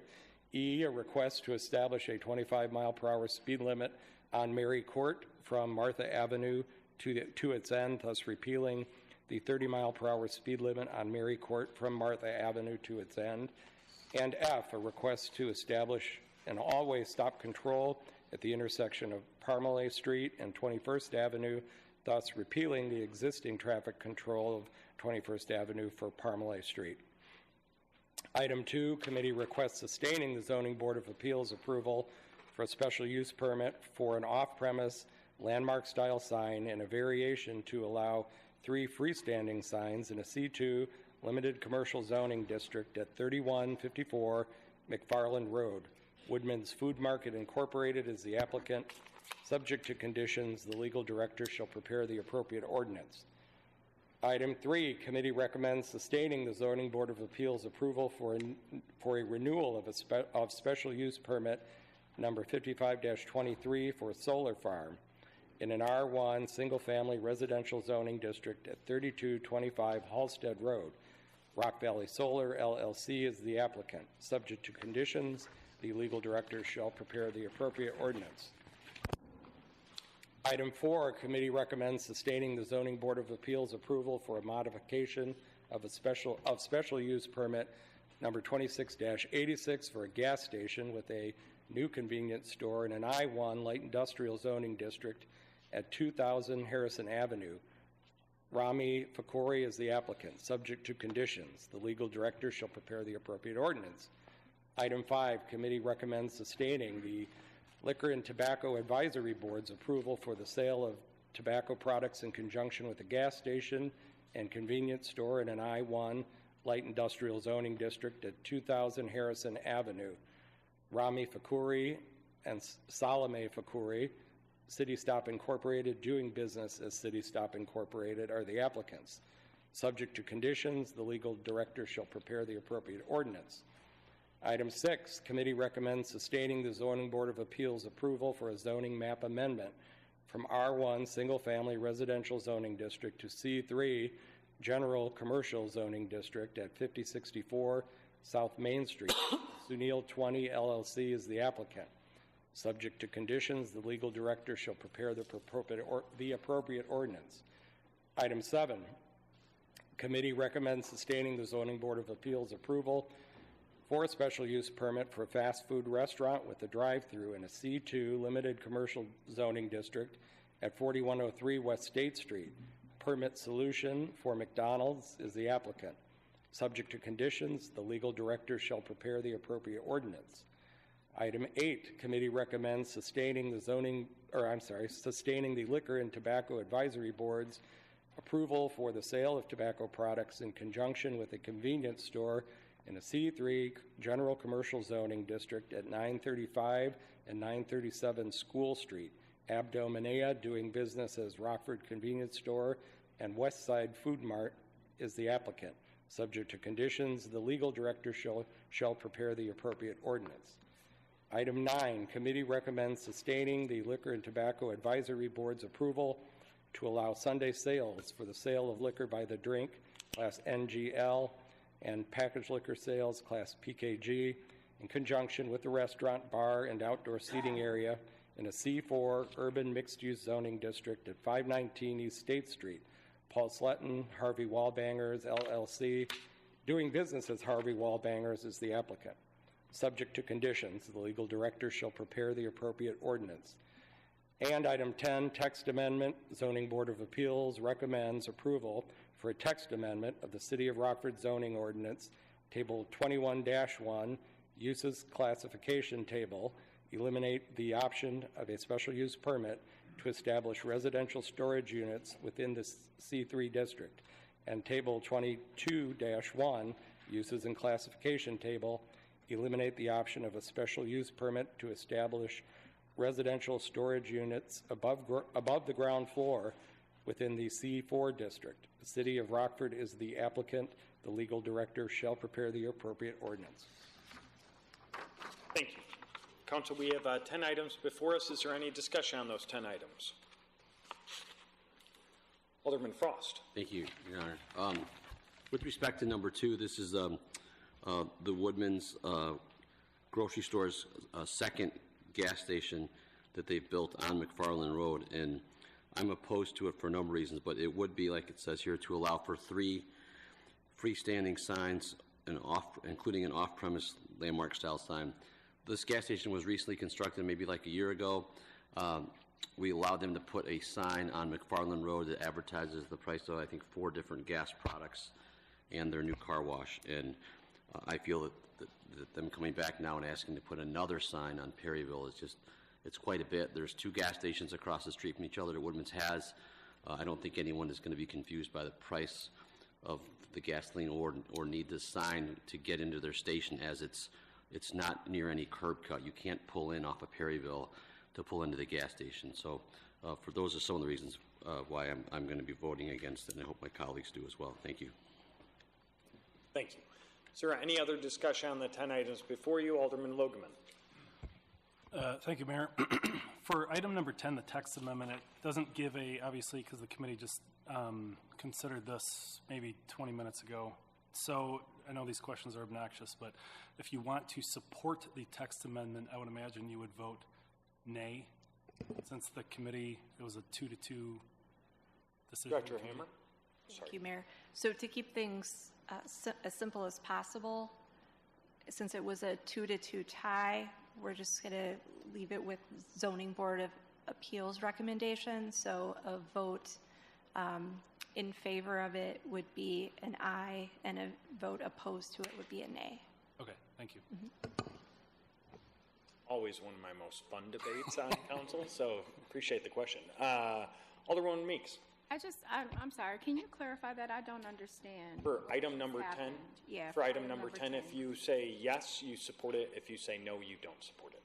E, a request to establish a 25-mile-per-hour speed limit on Mary Court from Martha Avenue to its end, thus repealing the 30-mile-per-hour speed limit on Mary Court from Martha Avenue to its end. And F, a request to establish an all-way stop control at the intersection of Parmalee Street and 21st Avenue, thus repealing the existing traffic control of 21st Avenue for Parmalee Street. Item 2, committee requests sustaining the Zoning Board of Appeals approval for a special use permit for an off-premise landmark-style sign and a variation to allow 3 freestanding signs in a C2 limited commercial zoning district at 3154 McFarland Road. Woodman's Food Market Incorporated is the applicant. Subject to conditions, the legal director shall prepare the appropriate ordinance. Item 3, committee recommends sustaining the Zoning Board of Appeals approval for a renewal of special use permit number 55-23 for a solar farm in an R1 single-family residential zoning district at 3225 Halstead Road. Rock Valley Solar, LLC is the applicant. Subject to conditions, the legal director shall prepare the appropriate ordinance. Item 4, committee recommends sustaining the Zoning Board of Appeals approval for a modification of special use permit number 26-86 for a gas station with a new convenience store in an I-1 light industrial zoning district at 2000 Harrison Avenue. Rami Fakori is the applicant. Subject to conditions, the legal director shall prepare the appropriate ordinance. Item 5, committee recommends sustaining the Liquor and Tobacco Advisory Board's approval for the sale of tobacco products in conjunction with a gas station and convenience store in an I-1 light industrial zoning district at 2000 Harrison Avenue. Rami Fakuri and Salome Fakuri, City Stop Incorporated, doing business as City Stop Incorporated, are the applicants. Subject to conditions, the legal director shall prepare the appropriate ordinance. Item 6, committee recommends sustaining the Zoning Board of Appeals approval for a zoning map amendment from R1 single-family residential zoning district to C3 general commercial zoning district at 5064 South Main Street. Sunil 20 LLC is the applicant. Subject to conditions, the legal director shall prepare the appropriate ordinance. Item 7, committee recommends sustaining the Zoning Board of Appeals approval for a special use permit for a fast food restaurant with a drive-through in a C2 limited commercial zoning district at 4103 West State Street. Permit Solution for McDonald's is the applicant. Subject to conditions, the legal director shall prepare the appropriate ordinance. Item 8, committee recommends sustaining the Liquor and Tobacco Advisory Board's approval for the sale of tobacco products in conjunction with a convenience store in a C3 general commercial zoning district at 935 and 937 School Street. Abdominea, doing business as Rockford Convenience Store, and Westside Food Mart is the applicant. Subject to conditions, the legal director shall prepare the appropriate ordinance. Item 9, committee recommends sustaining the Liquor and Tobacco Advisory Board's approval to allow Sunday sales for the sale of liquor by the drink, Class NGL, and packaged liquor sales, Class PKG, in conjunction with the restaurant, bar, and outdoor seating area in a C4 urban mixed-use zoning district at 519 East State Street. Paul Sletton, Harvey Wallbangers, LLC, doing business as Harvey Wallbangers, is the applicant. Subject to conditions, the legal director shall prepare the appropriate ordinance. And item 10, text amendment, Zoning Board of Appeals recommends approval for a text amendment of the City of Rockford zoning ordinance, Table 21-1, Uses Classification Table, eliminate the option of a special use permit to establish residential storage units within the C3 district, and Table 22-1, Uses and Classification Table, eliminate the option of a special use permit to establish residential storage units above the ground floor within the C4 district. The City of Rockford is the applicant. The legal director shall prepare the appropriate ordinance. Thank you. Council, we have 10 items before us. Is there any discussion on those 10 items? Alderman Frost. Thank you, Your Honor. With respect to number 2, this is the Woodman's grocery store's second gas station that they've built on McFarland Road, and I'm opposed to it for a number of reasons, but it would be, like it says here, to allow for 3 freestanding signs, including an off-premise landmark style sign. This gas station was recently constructed, maybe like a year ago. We allowed them to put a sign on McFarland Road that advertises the price of, I think, 4 different gas products and their new car wash. And I feel that them coming back now and asking to put another sign on Perryville is just, it's quite a bit. There's 2 gas stations across the street from each other that Woodman's has. I don't think anyone is going to be confused by the price of the gasoline or need this sign to get into their station, as it's not near any curb cut. You can't pull in off of Perryville to pull into the gas station. So for those are some of the reasons why I'm going to be voting against it, and I hope my colleagues do as well. Thank you. Thank you. Is there any other discussion on the 10 items before you? Alderman Logeman. Thank you, Mayor. For item number 10, the text amendment, it doesn't give obviously, because the committee just considered this maybe 20 minutes ago. So I know these questions are obnoxious, but if you want to support the text amendment, I would imagine you would vote nay. Since the committee, it was a 2-2 decision. Director Hammer. Thank you, Mayor. So to keep things as simple as possible, since it was a 2-2 tie, we're just going to leave it with Zoning Board of Appeals recommendation. So a vote in favor of it would be an aye, and a vote opposed to it would be a nay. Okay, thank you. Mm-hmm. Always one of my most fun debates on council, so appreciate the question. Alderwoman Meeks. I'm sorry, can you clarify that? I don't understand. For item number 10? Yeah. For item number 10, if you say yes, you support it. If you say no, you don't support it.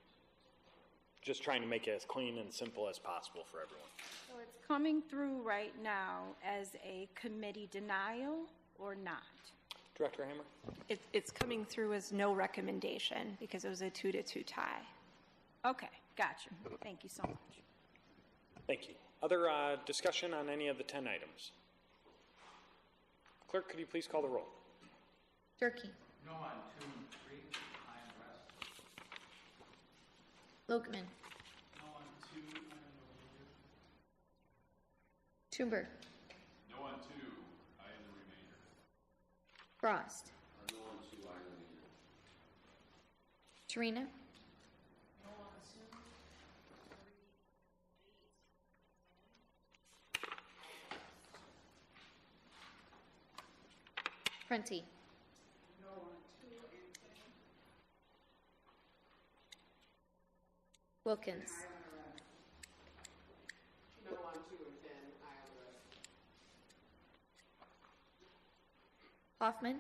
Just trying to make it as clean and simple as possible for everyone. So it's coming through right now as a committee denial or not? Director Hammer? It's coming through as no recommendation because it was a 2-2 tie. Okay, gotcha. Thank you so much. Thank you. Other discussion on any of the 10 items? Clerk, could you please call the roll? Durkee. No on 2 and 3. I am rest. Lokeman. No on 2. I am Toomber. No on 2. I am the remainder. Frost. No on 2. I am the remainder. Tarina. Prenti. No on 2 and 10. Wilkins. No on 2 and 10. I am the rest. Hoffman.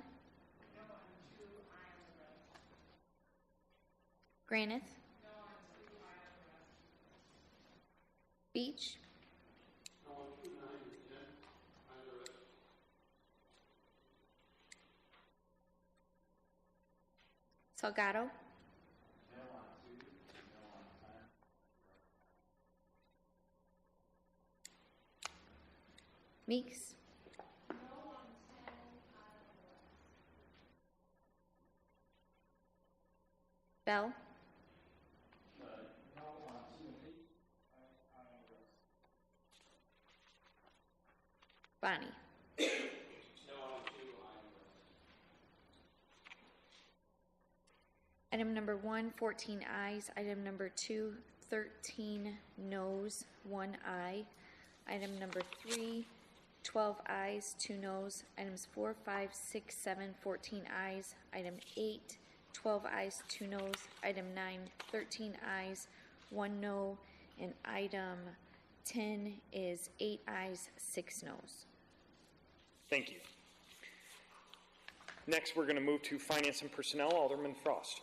No on 2. I am the rest. Granith. No on 2. I am the rest. Beach. No on 2, 9, and 10. I am the rest. Salgado. No on 2. No on 10. Meeks. No on 10. I am the rest. Bell. No on 2 and 8. Bonnie. Item number 1, 14 ayes. Item number 2, 13 noes, 1 aye. Item number 3, 12 ayes, 2 noes. Items 4, 5, 6, 7, 14 ayes. Item 8, 12 ayes, 2 noes. Item 9, 13 ayes, 1 no. And item 10 is 8 ayes, 6 noes. Thank you. Next, we're going to move to Finance and Personnel. Alderman Frost.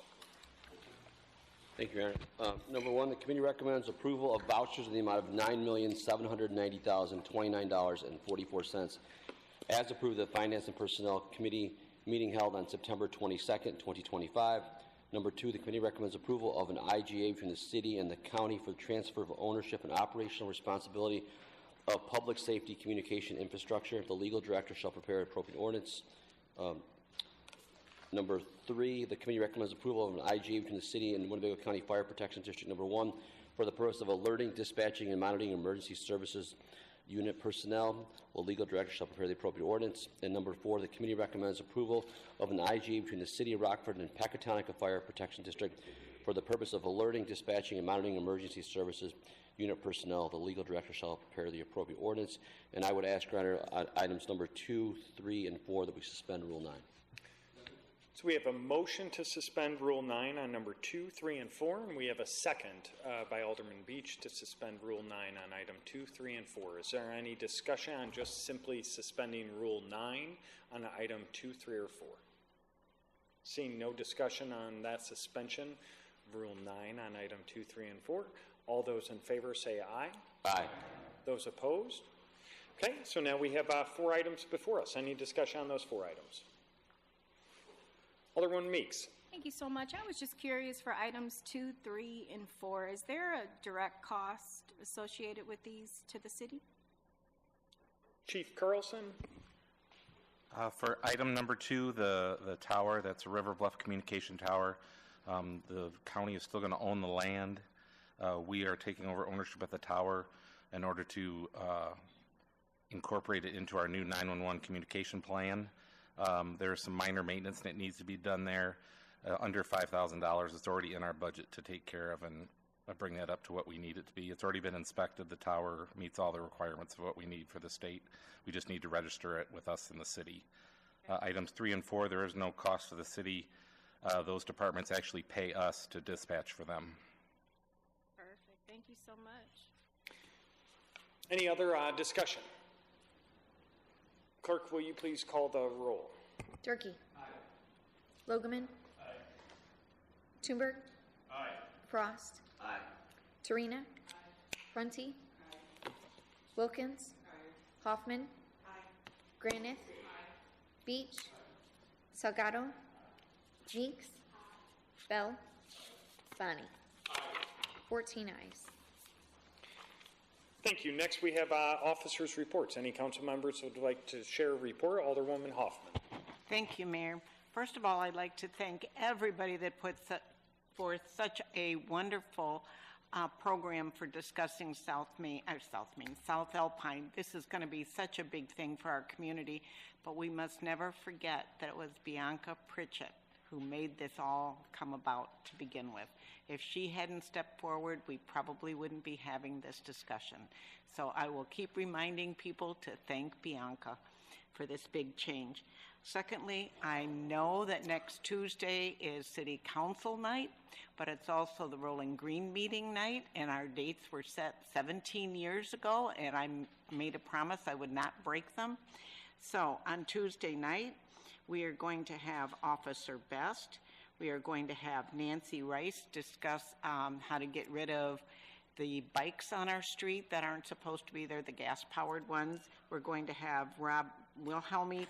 Thank you, Your Honor. Number 1, the committee recommends approval of vouchers in the amount of $9,790,029.44 as approved at the Finance and Personnel Committee meeting held on September 22nd, 2025. Number 2, the committee recommends approval of an IGA between the city and the county for the transfer of ownership and operational responsibility of public safety communication infrastructure. The legal director shall prepare appropriate ordinance. Number 3, the committee recommends approval of an IGA between the city and Winnebago County Fire Protection District Number 1 for the purpose of alerting, dispatching, and monitoring emergency services unit personnel. The legal director shall prepare the appropriate ordinance. And number 4, the committee recommends approval of an IGA between the city of Rockford and Pecatonica Fire Protection District for the purpose of alerting, dispatching, and monitoring emergency services unit personnel. The legal director shall prepare the appropriate ordinance. And I would ask, Your Honor, items number 2, 3, and 4 that we suspend Rule 9. So we have a motion to suspend Rule 9 on number 2, 3, and 4, and we have a second by Alderman Beach to suspend Rule 9 on item 2, 3, and 4. Is there any discussion on just simply suspending Rule 9 on item 2, 3, or 4? Seeing no discussion on that suspension of Rule 9 on item 2, 3, and 4, all those in favor say aye. Aye. Those opposed? Okay, so now we have 4 items before us. Any discussion on those 4 items? Alderman Meeks. Thank you so much. I was just curious for items 2, 3, and 4. Is there a direct cost associated with these to the city? Chief Carlson. For item number 2, the tower, that's a River Bluff Communication Tower. The county is still going to own the land. We are taking over ownership of the tower in order to incorporate it into our new 911 communication plan. There's some minor maintenance that needs to be done there, under $5,000. It's already in our budget to take care of and bring that up to what we need it to be. It's already been inspected. The tower meets all the requirements of what we need for the state. We just need to register it with us in the city. Items 3 and 4, there is no cost to the city. Those departments actually pay us to dispatch for them. Perfect. Thank you so much. Any other discussion? Clerk, will you please call the roll? Durkee. Aye. Logeman. Aye. Toomberg. Aye. Frost. Aye. Torina. Aye. Runty. Aye. Wilkins. Aye. Hoffman. Aye. Granith. Aye. Beach. Aye. Salgado. Aye. Meeks. Aye. Bell. Bonnie. Aye. 14 ayes. Thank you. Next, we have officers' reports. Any council members who would like to share a report? Alderwoman Hoffman. Thank you, Mayor. First of all, I'd like to thank everybody that put forth such a wonderful program for discussing South Alpine. This is going to be such a big thing for our community, but we must never forget that it was Bianca Pritchett who made this all come about to begin with. If she hadn't stepped forward, we probably wouldn't be having this discussion. So I will keep reminding people to thank Bianca for this big change. Secondly, I know that next Tuesday is City Council night, but it's also the Rolling Green meeting night, and our dates were set 17 years ago, and I made a promise I would not break them. So on Tuesday night, we are going to have Officer Best. We are going to have Nancy Rice discuss how to get rid of the bikes on our street that aren't supposed to be there, the gas-powered ones. We're going to have Rob Wilhelmy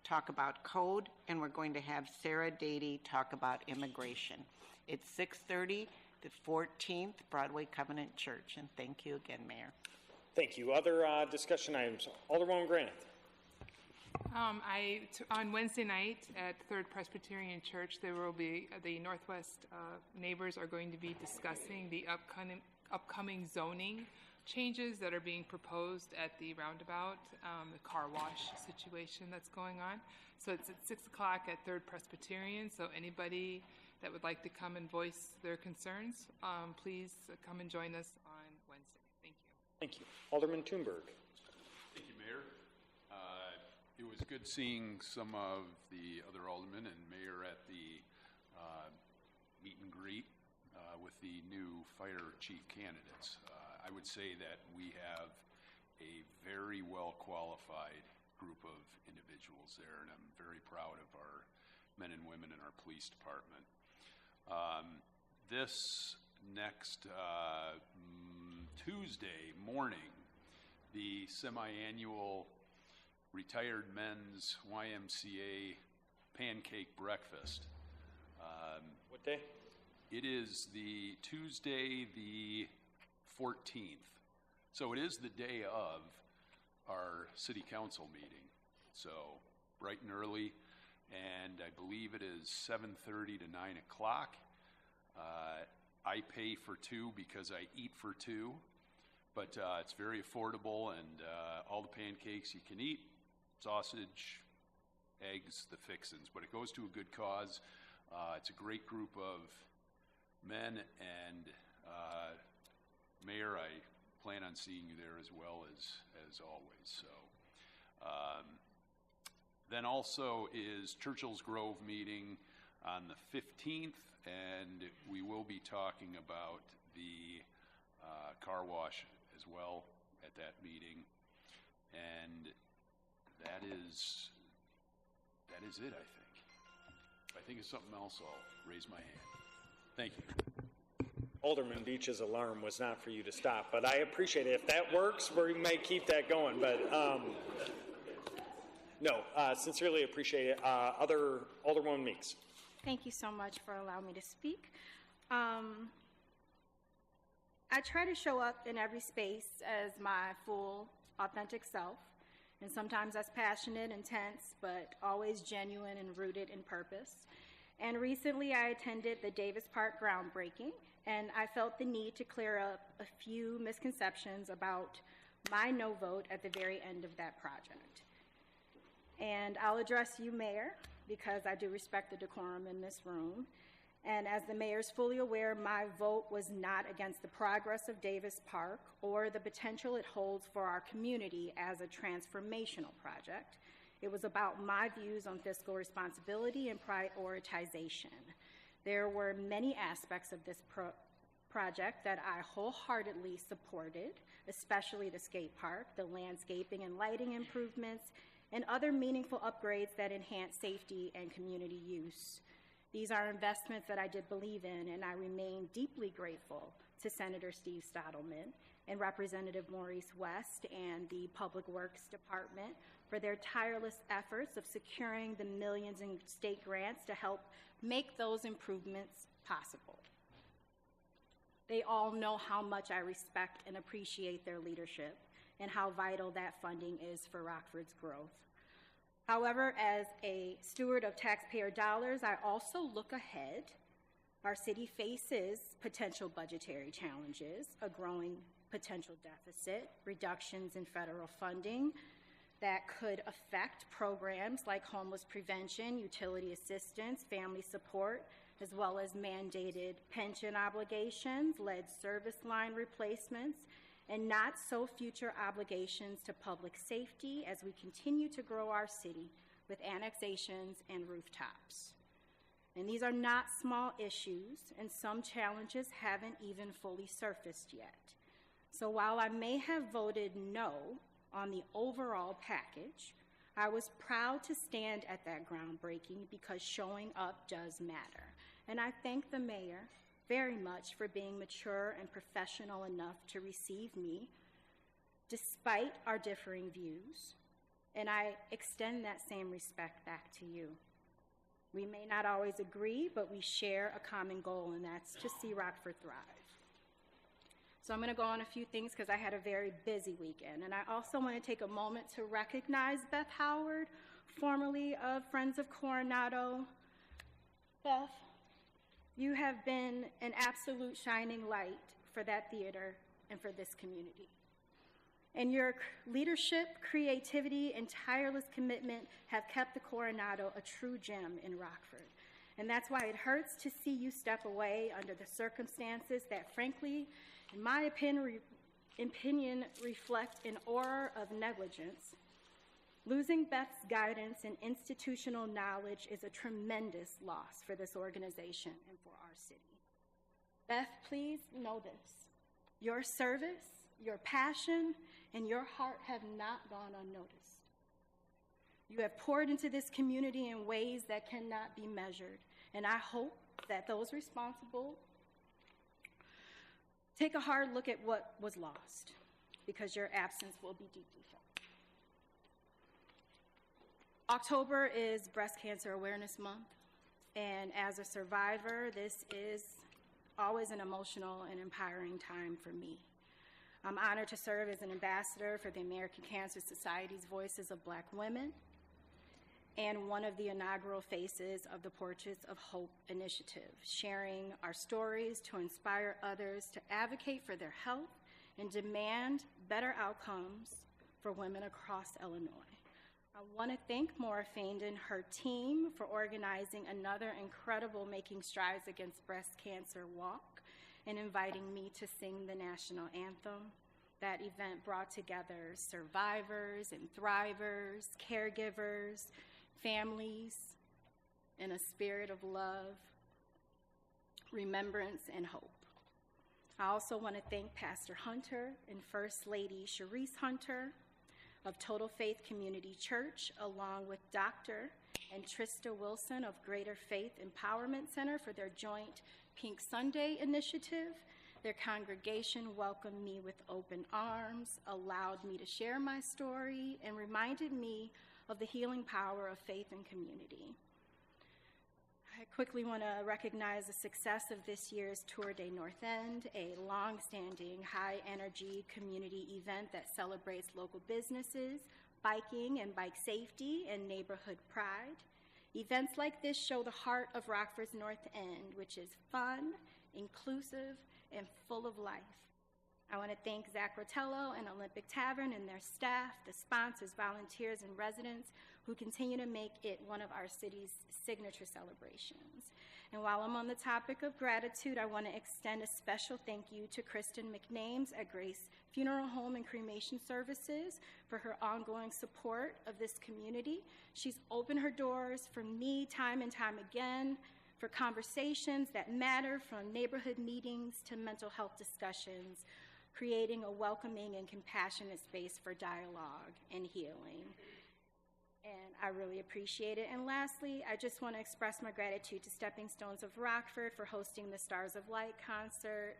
talk about code, and we're going to have Sarah Dady talk about immigration. It's 6:30, the 14th, Broadway Covenant Church, and thank you again, Mayor. Thank you. Other discussion items? Alderwoman Granite. On Wednesday night at Third Presbyterian Church, there will be the Northwest neighbors are going to be discussing the upcoming zoning changes that are being proposed at the roundabout, the car wash situation that's going on. So it's at 6 o'clock at Third Presbyterian, so anybody that would like to come and voice their concerns, please come and join us on Wednesday. Thank you. Thank you. Alderman Thunberg. Thank you, Mayor. It was good seeing some of the other aldermen and mayor at the meet and greet with the new fire chief candidates. I would say that we have a very well qualified group of individuals there, and I'm very proud of our men and women in our police department. This next Tuesday morning, the semi-annual Retired Men's YMCA Pancake Breakfast. What day? It is the Tuesday the 14th. So it is the day of our city council meeting. So bright and early, and I believe it is 7:30 to 9 o'clock. I pay for two because I eat for two, but it's very affordable, and all the pancakes you can eat, sausage, eggs, the fixins, but it goes to a good cause. It's a great group of men, and Mayor, I plan on seeing you there as well as always. So then also is Churchill's Grove meeting on the 15th, and we will be talking about the car wash as well at that meeting. And that is it, I think. If I think of something else, I'll raise my hand. Thank you. Alderman Beach's alarm was not for you to stop, but I appreciate it. If that works, we may keep that going. But no, sincerely appreciate it. Alderwoman Meeks. Thank you so much for allowing me to speak. I try to show up in every space as my full, authentic self, and sometimes that's passionate, intense, but always genuine and rooted in purpose. And recently I attended the Davis Park groundbreaking, and I felt the need to clear up a few misconceptions about my no vote at the very end of that project. And I'll address you, Mayor, because I do respect the decorum in this room. And as the mayor is fully aware, my vote was not against the progress of Davis Park or the potential it holds for our community as a transformational project. It was about my views on fiscal responsibility and prioritization. There were many aspects of this project that I wholeheartedly supported, especially the skate park, the landscaping and lighting improvements, and other meaningful upgrades that enhance safety and community use. These are investments that I did believe in, and I remain deeply grateful to Senator Steve Stottleman and Representative Maurice West and the Public Works Department for their tireless efforts of securing the millions in state grants to help make those improvements possible. They all know how much I respect and appreciate their leadership and how vital that funding is for Rockford's growth. However, as a steward of taxpayer dollars, I also look ahead. Our city faces potential budgetary challenges, a growing potential deficit, reductions in federal funding that could affect programs like homeless prevention, utility assistance, family support, as well as mandated pension obligations, lead service line replacements, and not so future obligations to public safety as we continue to grow our city with annexations and rooftops. And these are not small issues, and some challenges haven't even fully surfaced yet. So while I may have voted no on the overall package, I was proud to stand at that groundbreaking because showing up does matter. And I thank the mayor very much for being mature and professional enough to receive me despite our differing views, and I extend that same respect back to you. We may not always agree, but we share a common goal, and that's to see Rockford thrive. So I'm going to go on a few things because I had a very busy weekend, and I also want to take a moment to recognize Beth Howard, formerly of Friends of Coronado. Beth, you have been an absolute shining light for that theater and for this community. And your leadership, creativity, and tireless commitment have kept the Coronado a true gem in Rockford. And that's why it hurts to see you step away under the circumstances that, frankly, in my opinion, reflect an aura of negligence. Losing Beth's guidance and institutional knowledge is a tremendous loss for this organization and for our city. Beth, please know this. Your service, your passion, and your heart have not gone unnoticed. You have poured into this community in ways that cannot be measured, and I hope that those responsible take a hard look at what was lost, because your absence will be deeply felt. October is Breast Cancer Awareness Month, and as a survivor, this is always an emotional and empowering time for me. I'm honored to serve as an ambassador for the American Cancer Society's Voices of Black Women and one of the inaugural faces of the Portraits of Hope initiative, sharing our stories to inspire others to advocate for their health and demand better outcomes for women across Illinois. I want to thank Maura Fain and her team for organizing another incredible Making Strides Against Breast Cancer walk and inviting me to sing the national anthem. That event brought together survivors and thrivers, caregivers, families, in a spirit of love, remembrance, and hope. I also want to thank Pastor Hunter and First Lady Sharice Hunter of Total Faith Community Church, along with Dr. and Trista Wilson of Greater Faith Empowerment Center for their joint Pink Sunday initiative. Their congregation welcomed me with open arms, allowed me to share my story, and reminded me of the healing power of faith and community. I quickly want to recognize the success of this year's Tour de North End, a long-standing, high-energy community event that celebrates local businesses, biking and bike safety, and neighborhood pride. Events like this show the heart of Rockford's North End, which is fun, inclusive, and full of life. I want to thank Zach Rotello and Olympic Tavern and their staff, the sponsors, volunteers, and residents who continue to make it one of our city's signature celebrations. And while I'm on the topic of gratitude, I want to extend a special thank you to Kristen McNames at Grace Funeral Home and Cremation Services for her ongoing support of this community. She's opened her doors for me time and time again for conversations that matter, from neighborhood meetings to mental health discussions, creating a welcoming and compassionate space for dialogue and healing. And I really appreciate it. And lastly, I just want to express my gratitude to Stepping Stones of Rockford for hosting the Stars of Light concert,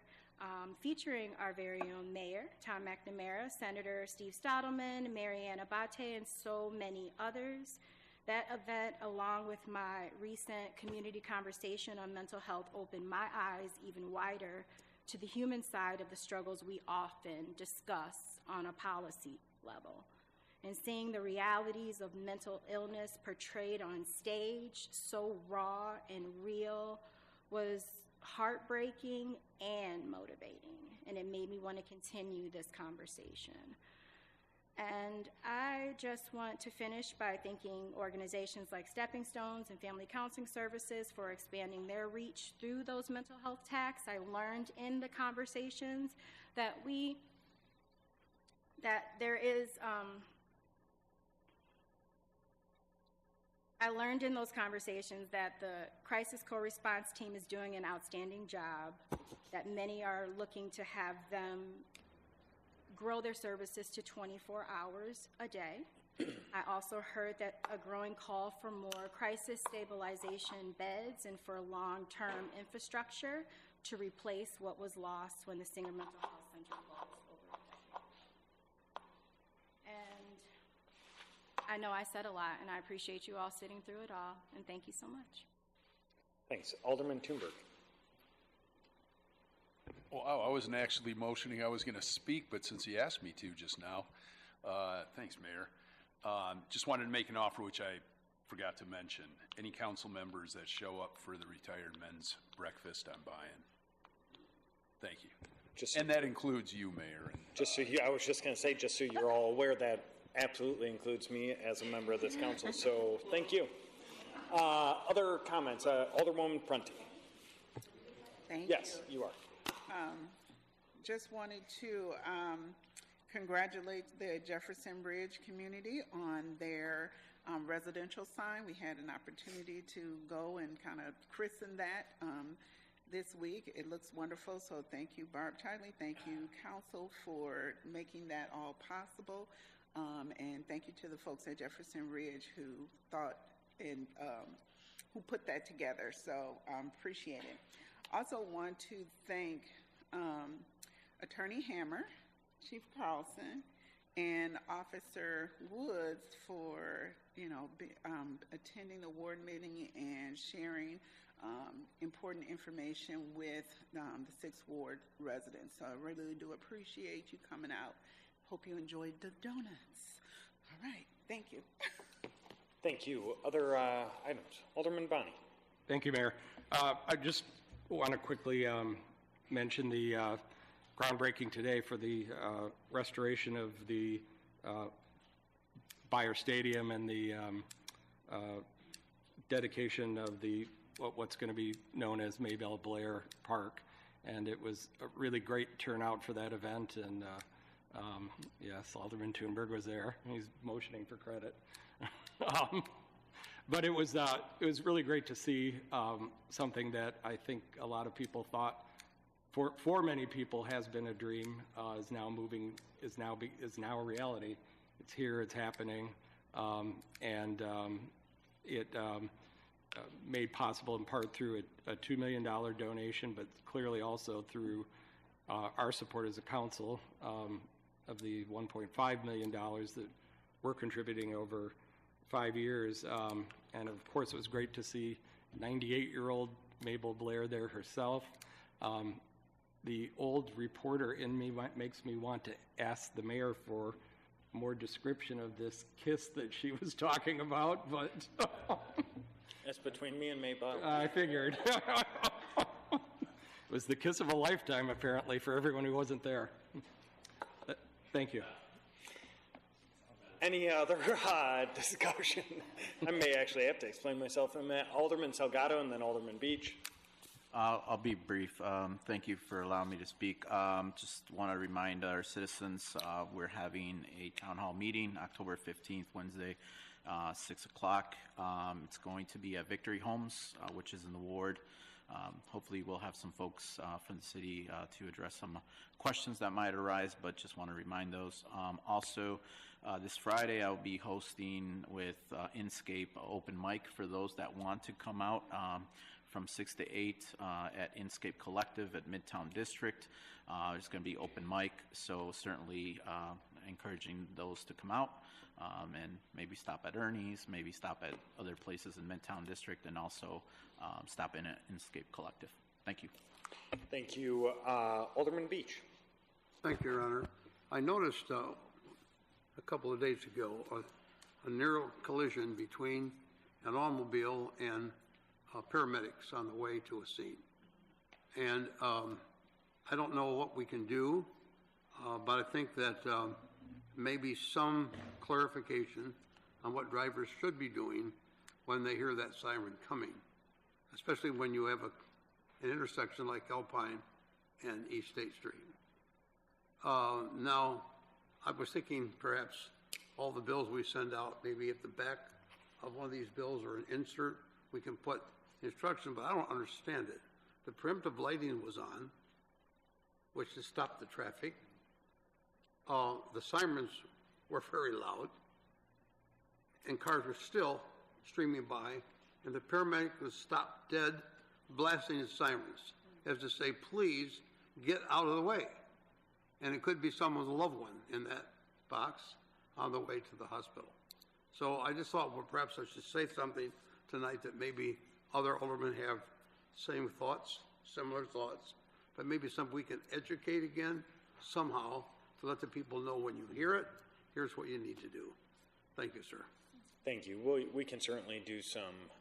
featuring our very own mayor, Tom McNamara, Senator Steve Stottleman, Marianne Abate, and so many others. That event, along with my recent community conversation on mental health, opened my eyes even wider to the human side of the struggles we often discuss on a policy level. And seeing the realities of mental illness portrayed on stage, so raw and real, was heartbreaking and motivating. And it made me want to continue this conversation. And I just want to finish by thanking organizations like Stepping Stones and Family Counseling Services for expanding their reach through those mental health tasks. I learned in the conversations that I learned in those conversations that the crisis co-response team is doing an outstanding job, that many are looking to have them grow their services to 24 hours a day. I also heard that a growing call for more crisis stabilization beds and for long-term infrastructure to replace what was lost when the Singer Mental Health Center closed over a decade. And I know I said a lot, and I appreciate you all sitting through it all, and thank you so much. Thanks. Alderman Thunberg. Well, I wasn't actually motioning. I was going to speak, but since he asked me to just now, thanks, Mayor. Just wanted to make an offer, which I forgot to mention. Any council members that show up for the retired men's breakfast, I'm buying. Thank you. And that includes you, Mayor. Just so I was just going to say, just so you're all aware, that absolutely includes me as a member of this council. So thank you. Other comments? Alderwoman Prunty. Thank yes, you. You are. Just wanted to congratulate the Jefferson Bridge community on their residential sign. We had an opportunity to go and kind of christen that this week. It looks wonderful, so thank you, Barb Tiley. Thank you, Council, for making that all possible. And thank you to the folks at Jefferson Ridge who thought and who put that together. So appreciate it. Also want to thank Attorney Hammer, Chief Carlson, and Officer Woods for attending the ward meeting and sharing important information with the 6th Ward residents. So I really do appreciate you coming out. Hope you enjoyed the donuts. All right, thank you. Thank you. Other items? Alderman Bonney. Thank you, Mayor. I just want to quickly mention the groundbreaking today for the restoration of the Bayer Stadium and the dedication of the what's going to be known as Maybelle Blair Park. And it was a really great turnout for that event. And yes, Alderman Thunberg was there. He's motioning for credit. But it was really great to see something that I think a lot of people thought, for many people, has been a dream, is now a reality. It's here, it's happening, and it made possible in part through a $2 million donation, but clearly also through our support as a council of the $1.5 million that we're contributing over 5 years. And of course, it was great to see 98-year-old Mabel Blair there herself. The old reporter in me makes me want to ask the mayor for more description of this kiss that she was talking about, but that's between me and Mabel. I figured. It was the kiss of a lifetime, apparently, for everyone who wasn't there. Thank you. Any other discussion? I may actually have to explain myself in that. Alderman Salgado and then Alderman Beach. I'll be brief. Thank you for allowing me to speak. Just want to remind our citizens we're having a town hall meeting October 15th, Wednesday, 6 o'clock. It's going to be at Victory Homes, which is in the ward. Hopefully we'll have some folks from the city to address some questions that might arise, but just want to remind those. Also, this Friday I'll be hosting with Inscape open mic for those that want to come out from 6 to 8 at Inscape Collective at Midtown District. There's going to be open mic, so certainly encouraging those to come out and maybe stop at Ernie's, maybe stop at other places in Midtown District, and also stop in at Inscape Collective. Thank you. Thank you. Alderman Beach. Thank you, Your Honor. I noticed a couple of days ago a narrow collision between an automobile and paramedics on the way to a scene. And I don't know what we can do, but I think that maybe some clarification on what drivers should be doing when they hear that siren coming, especially when you have an intersection like Alpine and East State Street. Now, I was thinking perhaps all the bills we send out, maybe at the back of one of these bills or an insert, we can put instruction, but I don't understand it. The preemptive lighting was on, which to stop the traffic. The sirens were very loud, and cars were still streaming by, and the paramedic was stopped dead, blasting his sirens, as to say, please get out of the way. And it could be someone's loved one in that box on the way to the hospital. So I just thought, well, perhaps I should say something tonight that maybe other aldermen have same thoughts, similar thoughts, but maybe some we can educate again somehow to let the people know when you hear it, here's what you need to do. Thank you, sir. Thank you. We can certainly do some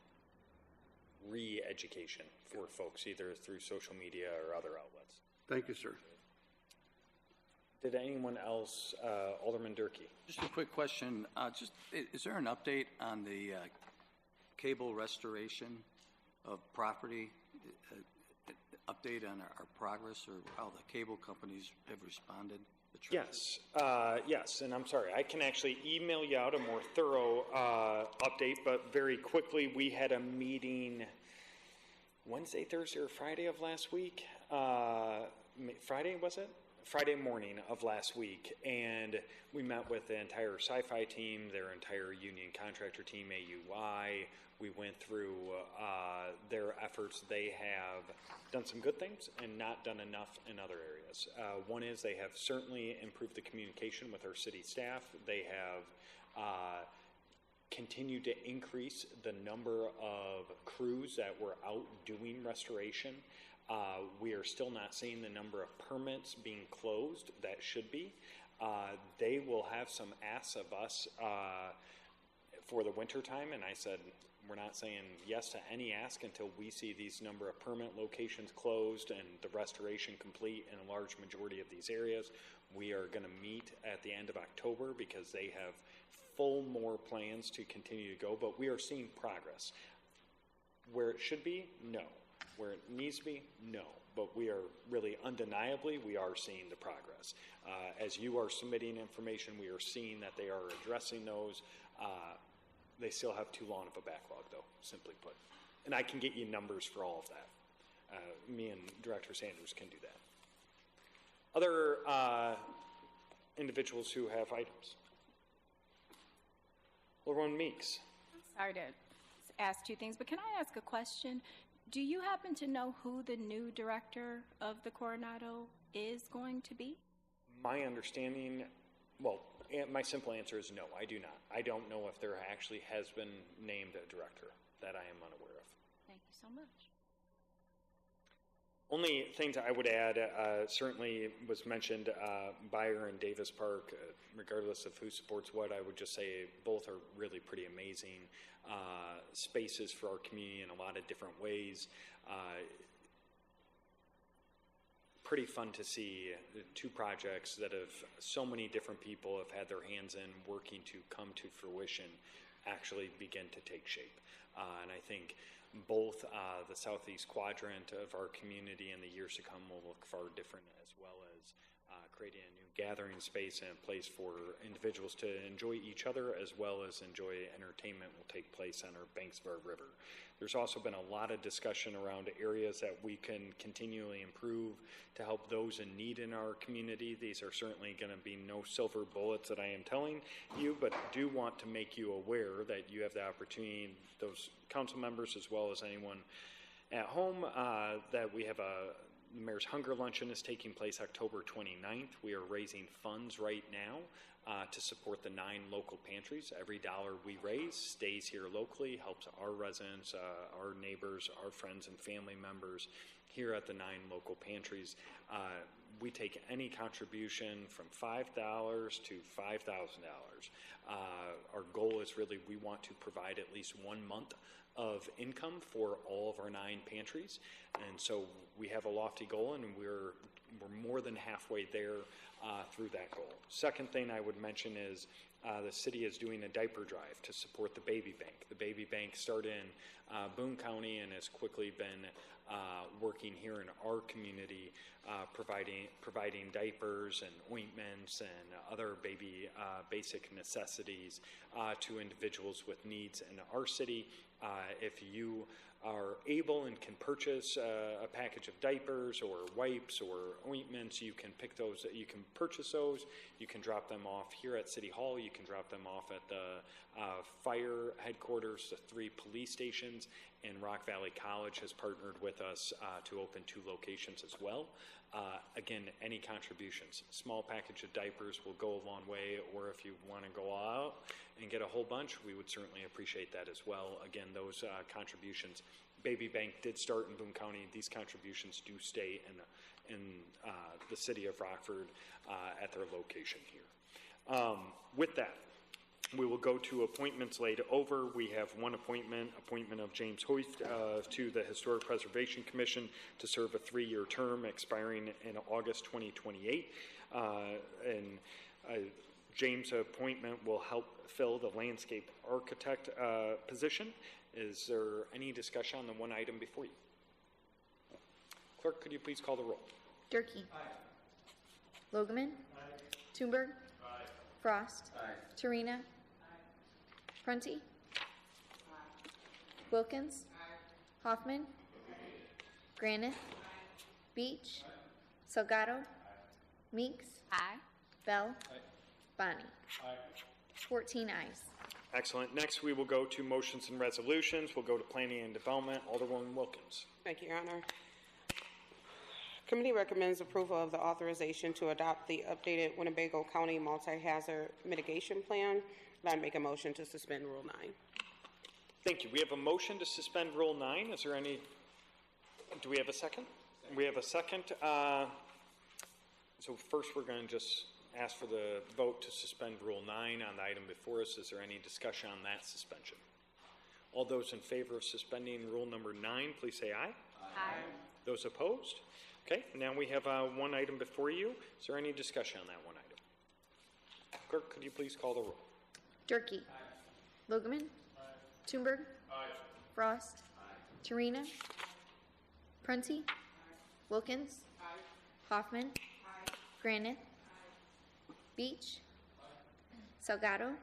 re-education for folks, either through social media or other outlets. Thank you, sir. Did anyone else, Alderman Durkee? Just a quick question. Is there an update on the cable restoration of property? Update on our progress or how the cable companies have responded? Yes, yes, and I'm sorry, I can actually email you out a more thorough update, but very quickly, we had a meeting Wednesday, Thursday, or Friday of last week. Friday, was it? Friday morning of last week, and we met with the entire sci-fi team, their entire union contractor team, AUI. We went through their efforts. They have done some good things and not done enough in other areas. One is they have certainly improved the communication with our city staff. They have continued to increase the number of crews that were out doing restoration. We are still not seeing the number of permits being closed that should be. They will have some asks of us for the winter time, and I said we're not saying yes to any ask until we see these number of permit locations closed and the restoration complete in a large majority of these areas. We are going to meet at the end of October because they have full more plans to continue to go, but we are seeing progress. Where it should be, no. Where it needs to be, no. But we are really undeniably, we are seeing the progress. As you are submitting information, we are seeing that they are addressing those. They still have too long of a backlog, though, simply put. And I can get you numbers for all of that. Me and Director Sanders can do that. Other individuals who have items. Alderman Meeks. Sorry to ask two things, but can I ask a question? Do you happen to know who the new director of the Coronado is going to be? My understanding, well, my simple answer is no, I do not. I don't know if there actually has been named a director. That I am unaware of. Thank you so much. Only things I would add, certainly was mentioned, Byer and Davis Park, regardless of who supports what, I would just say both are really pretty amazing spaces for our community in a lot of different ways. Pretty fun to see two projects that have so many different people have had their hands in working to come to fruition actually begin to take shape. And I think both the southeast quadrant of our community in the years to come will look far different, as well as creating a new gathering space and a place for individuals to enjoy each other, as well as enjoy entertainment will take place on our banks of our river. There's also been a lot of discussion around areas that we can continually improve to help those in need in our community. These are certainly going to be no silver bullets that I am telling you, but do want to make you aware that you have the opportunity, those council members as well as anyone at home, that we have the Mayor's Hunger Luncheon is taking place October 29th. We are raising funds right now to support the 9 local pantries. Every dollar we raise stays here locally, helps our residents, our neighbors, our friends and family members here at the 9 local pantries. We take any contribution from $5 to $5,000. Our goal is really we want to provide at least 1 month of income for all of our 9 pantries, and so we have a lofty goal, and we're more than halfway there through that goal. Second thing I would mention is the city is doing a diaper drive to support the baby bank. The baby bank started in Boone County and has quickly been working here in our community, providing diapers and ointments and other baby basic necessities to individuals with needs in our city. If you are able and can purchase a package of diapers or wipes or ointments, you can pick those. You can purchase those. You can drop them off here at City Hall. You can drop them off at the fire headquarters, the 3 police stations, and Rock Valley College has partnered with us to open 2 locations as well. Again, any contributions, small package of diapers will go a long way, or if you want to go all out and get a whole bunch, we would certainly appreciate that as well. Again, those contributions, Baby Bank did start in Boone County. These contributions do stay in the city of Rockford at their location here. With that, We will go to appointments laid over. We have one appointment of James Hoyt to the Historic Preservation Commission to serve a 3-year term expiring in August 2028. James' appointment will help fill the landscape architect position. Is there any discussion on the one item before you? Clerk, could you please call the roll? Durkee. Logeman. Toomberg. Frost. Torina. Prunty. Wilkins. Hoffman. Granite. Beach. Salgado. Meeks. Bell. Bonnie. 14 ayes. Excellent. Next, we will go to motions and resolutions. We'll go to planning and development. Alderwoman Wilkins. Thank you, Your Honor. Committee recommends approval of the authorization to adopt the updated Winnebago County Multi-Hazard Mitigation Plan. And I make a motion to suspend Rule 9. Thank you. We have a motion to suspend Rule 9. Is there any? Do we have a second? We have a second. So first, we're going to just ask for the vote to suspend Rule 9 on the item before us. Is there any discussion on that suspension? All those in favor of suspending Rule number 9, please say aye. Aye. Those opposed? Okay, now we have one item before you. Is there any discussion on that one item? Clerk, could you please call the roll? Durkee. Logeman. Toomberg. Frost. Torina. Prunty. Wilkins. Hoffman. Granite. Beach. Salgado.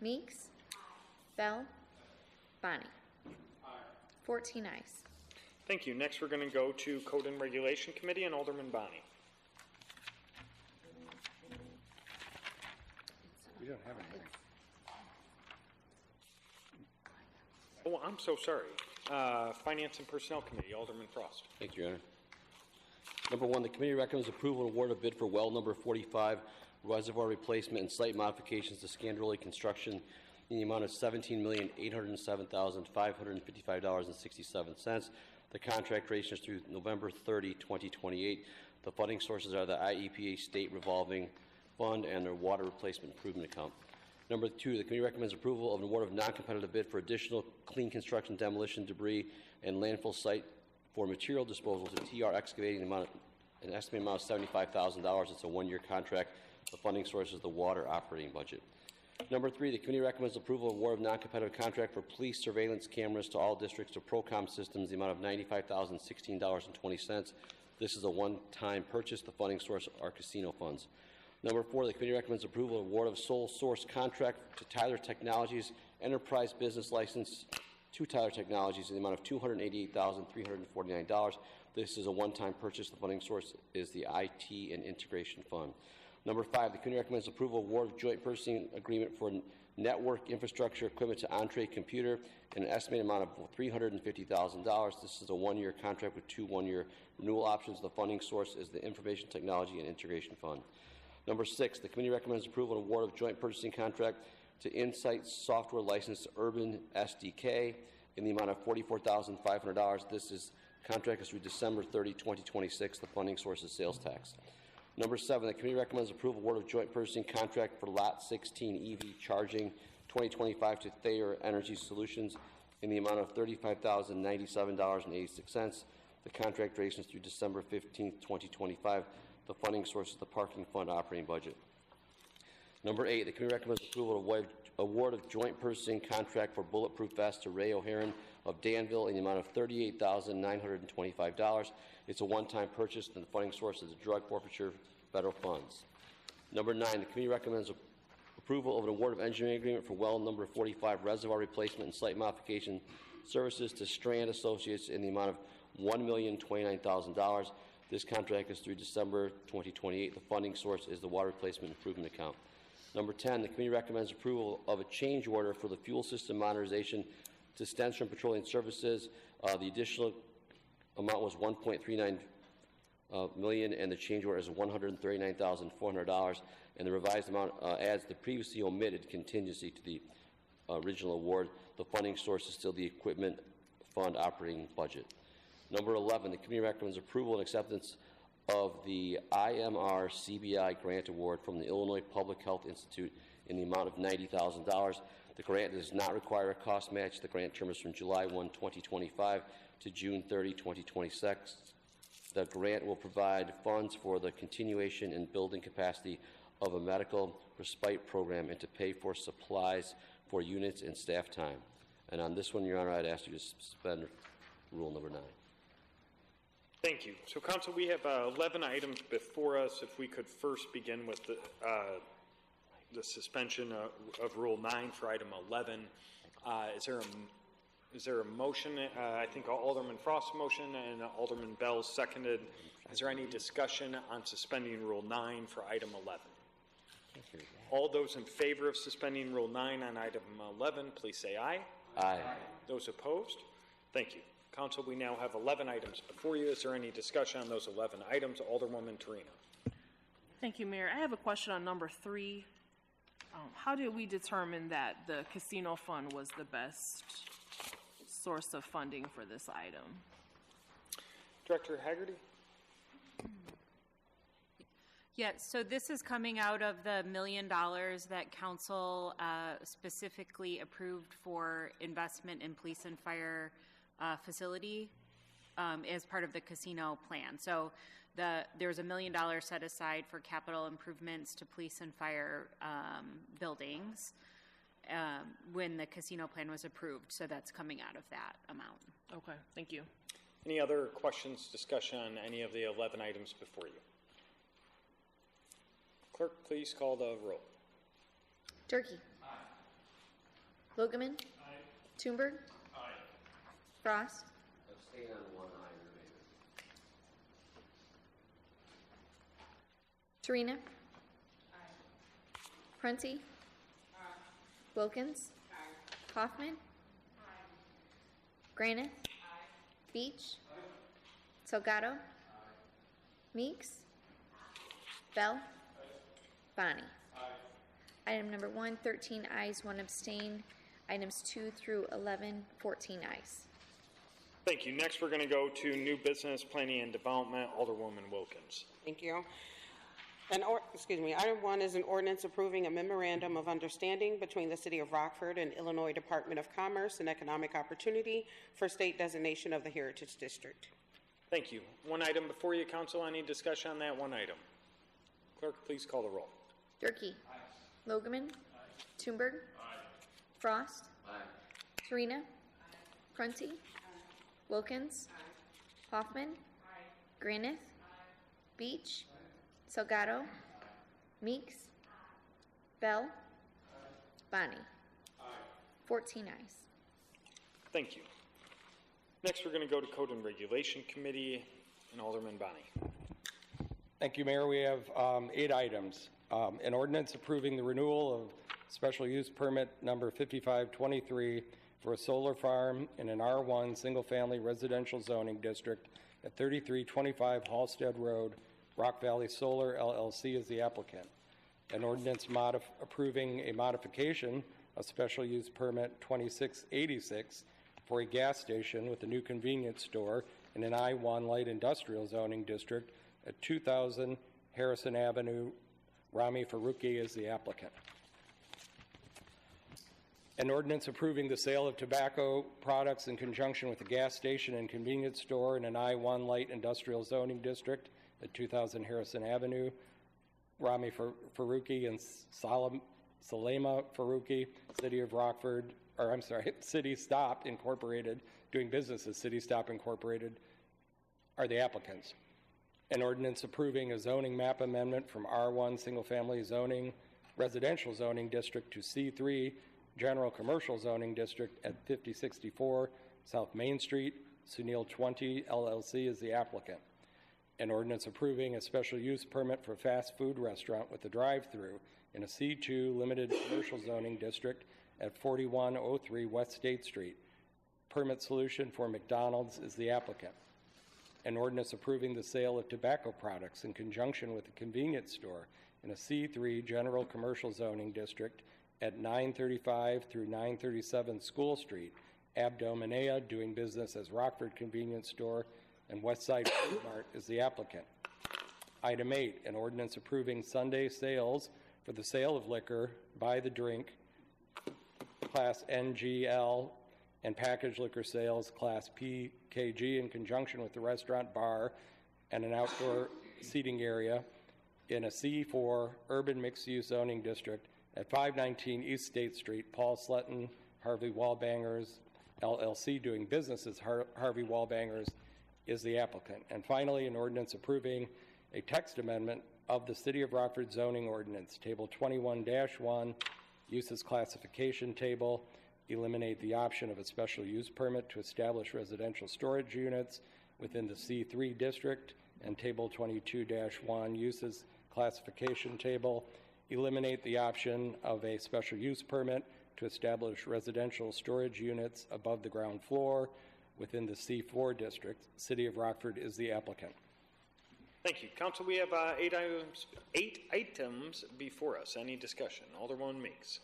Meeks. Bell. Bonnie. 14 ayes. Thank you. Next, we're going to go to Code and Regulation Committee and Alderman Bonnie. We don't have anything. Oh, I'm so sorry. Finance and Personnel Committee, Alderman Frost. Thank you, Your Honor. Number 1, the committee recommends approval and award of bid for well number 45, reservoir replacement and site modifications to Scandiroli Construction in the amount of $17,807,555.67. The contract duration is through November 30, 2028. The funding sources are the IEPA State Revolving Fund and their Water Replacement Improvement Account. Number 2, the committee recommends approval of an award of non-competitive bid for additional clean construction, demolition, debris, and landfill site for material disposal to TR Excavating an estimated amount of $75,000. It's a 1-year contract. The funding source is the water operating budget. Number 3, the committee recommends approval of award of non-competitive contract for police surveillance cameras to all districts to Procom Systems, the amount of $95,016.20. This is a one-time purchase. The funding source are casino funds. Number 4, the committee recommends approval of award of sole source contract to Tyler Technologies Enterprise Business License to Tyler Technologies in the amount of $288,349. This is a one-time purchase. The funding source is the IT and Integration Fund. Number 5, the committee recommends approval of award of joint purchasing agreement for network infrastructure equipment to Entree Computer in an estimated amount of $350,000. This is a 1-year contract with 2 1-year renewal options. The funding source is the Information Technology and Integration Fund. Number 6, the committee recommends approval and award of joint purchasing contract to Insight Software License Urban SDK in the amount of $44,500. This contract is through December 30, 2026. The funding source is sales tax. Number 7, the committee recommends approval of award of joint purchasing contract for Lot 16 EV Charging 2025 to Thayer Energy Solutions in the amount of $35,097.86. The contract duration is through December 15, 2025. The funding source is the Parking Fund operating budget. Number 8, the committee recommends approval of award of joint purchasing contract for bulletproof vests to Ray O'Haron of Danville in the amount of $38,925. It's a one-time purchase, and the funding source is the drug forfeiture federal funds. Number 9, the committee recommends approval of an award of engineering agreement for well number 45 reservoir replacement and site modification services to Strand Associates in the amount of $1,029,000. This contract is through December 2028. The funding source is the Water Replacement Improvement Account. Number 10, the committee recommends approval of a change order for the fuel system modernization to Stenstrom Petroleum Services. The additional amount was $1.39 million, and the change order is $139,400. And the revised amount adds the previously omitted contingency to the original award. The funding source is still the Equipment Fund operating budget. Number 11, the committee recommends approval and acceptance of the IMR CBI grant award from the Illinois Public Health Institute in the amount of $90,000. The grant does not require a cost match. The grant term is from July 1, 2025 to June 30, 2026. The grant will provide funds for the continuation and building capacity of a medical respite program and to pay for supplies for units and staff time. And on this one, Your Honor, I'd ask you to suspend rule number 9. Thank you. So, Council, we have 11 items before us. If we could first begin with the suspension of Rule 9 for item 11. Is there a motion? I think Alderman Frost motion and Alderman Bell seconded. Is there any discussion on suspending Rule 9 for item 11? All those in favor of suspending Rule 9 on item 11, please say aye. Aye. Those opposed? Thank you. Council, we now have 11 items before you. Is there any discussion on those 11 items? Alderwoman Torino. Thank you, Mayor. I have a question on number 3. How did we determine that the casino fund was the best source of funding for this item? Director Haggerty? Yeah, so this is coming out of the $1 million that council specifically approved for investment in police and fire facility as part of the casino plan. So there's $1 million set aside for capital improvements to police and fire buildings when the casino plan was approved. So that's coming out of that amount. Okay, thank you. Any other questions, discussion on any of the 11 items before you? Clerk, please call the roll. Durkee. Aye. Logeman. Aye. Toomberg. Aye. Frost. Abstain on 1 eye remaining. Torina. Aye. Prunty. Aye. Wilkins. Aye. Hoffman. Aye. Granith. Aye. Beach. Aye. Salgado. Aye. Meeks. Bell. Bonnie. Aye. Item number 1, 13 ayes, 1 abstain. Items 2 through 11, 14 ayes. Thank you. Next, we're going to go to new business, planning and development. Alderwoman Wilkins. Thank you. Item 1 is an ordinance approving a memorandum of understanding between the City of Rockford and Illinois Department of Commerce and Economic Opportunity for state designation of the Heritage District. Thank you. One item before you, Council. Any discussion on that one item? Clerk, please call the roll. Durkee. Aye. Logeman. Aye. Toomberg. Aye. Frost. Aye. Torina. Aye. Prunty. Aye. Wilkins. Aye. Hoffman. Aye. Granith. Aye. Beach. Aye. Salgado. Aye. Meeks. Aye. Bell. Aye. Bonnie. Aye. 14 ayes. Thank you. Next, we're going to go to Code and Regulation Committee and Alderman Bonnie. Thank you, Mayor. We have 8 items. An ordinance approving the renewal of special use permit number 5523 for a solar farm in an R1 single-family residential zoning district at 3325 Halstead Road. Rock Valley Solar LLC is the applicant. An ordinance approving a modification of special use permit 2686 for a gas station with a new convenience store in an I-1 light industrial zoning district at 2000 Harrison Avenue. Rami Faruqi is the applicant. An ordinance approving the sale of tobacco products in conjunction with a gas station and convenience store in an I-1 light industrial zoning district at 2000 Harrison Avenue. Rami Faruqi and Salema Faruqi, City of Rockford, City Stop Incorporated, doing business as City Stop Incorporated, are the applicants. An ordinance approving a zoning map amendment from R1 single-family zoning, residential zoning district to C3 general commercial zoning district at 5064 South Main Street. Sunil 20 LLC is the applicant. An ordinance approving a special use permit for a fast food restaurant with a drive-through in a C2 limited commercial zoning district at 4103 West State Street. Permit Solution for McDonald's is the applicant. An ordinance approving the sale of tobacco products in conjunction with a convenience store in a C3 general commercial zoning district at 935 through 937 School Street. Abdominea, doing business as Rockford Convenience Store, and Westside Food Mart is the applicant. Item 8, an ordinance approving Sunday sales for the sale of liquor by the drink, Class NGL, and packaged liquor sales, Class PKG, in conjunction with the restaurant bar and an outdoor seating area in a C4 urban mixed-use zoning district at 519 East State Street. Paul Sletton, Harvey Wallbangers, LLC, doing business as Harvey Wallbangers, is the applicant. And finally, an ordinance approving a text amendment of the City of Rockford zoning ordinance, Table 21-1, Uses Classification Table, eliminate the option of a special use permit to establish residential storage units within the C3 district, and Table 22-1, Uses Classification Table, eliminate the option of a special use permit to establish residential storage units above the ground floor within the C4 district. City of Rockford is the applicant. Thank you. Council, we have 8 items before us. Any discussion? Alderwoman Meeks.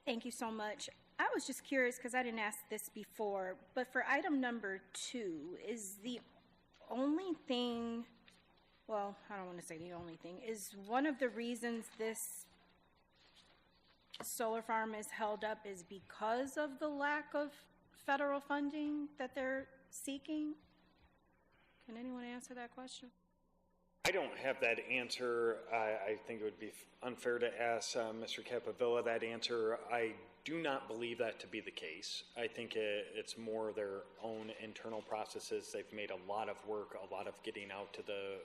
Thank you so much. I was just curious because I didn't ask this before, but for item number 2, is the only thing, well, I don't want to say the only thing, is one of the reasons this solar farm is held up is because of the lack of federal funding that they're seeking? Can anyone answer that question? I don't have that answer. I think it would be unfair to ask Mr. Capavilla that answer. I do not believe that to be the case. I think it's more their own internal processes. They've made a lot of work, a lot of getting out to the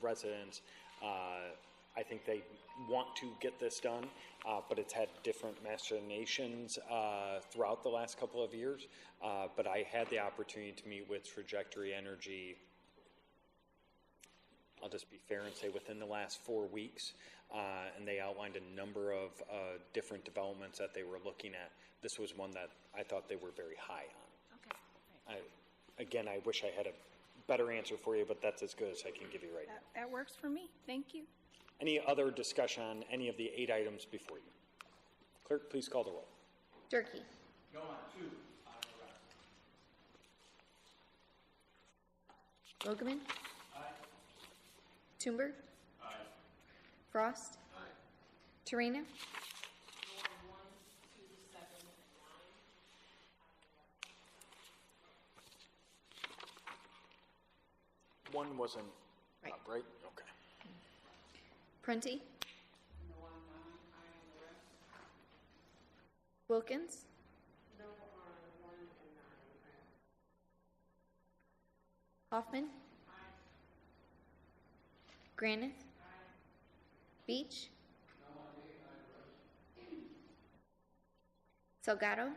residents. I think they want to get this done, but it's had different machinations throughout the last couple of years. But I had the opportunity to meet with Trajectory Energy, I'll just be fair and say within the last 4 weeks, and they outlined a number of different developments that they were looking at. This was one that I thought they were very high on. Okay. Again, I wish I had a better answer for you, but that's as good as I can give you right now. That works for me. Thank you. Any other discussion on any of the 8 items before you? Clerk, please call the roll. Durkee. No on 2. Logeman. Toomberg. Aye. Frost. Aye. Terina. One wasn't up, right? Okay. Prunty. Wilkins. Hoffman. Granith. Beach. Salgado.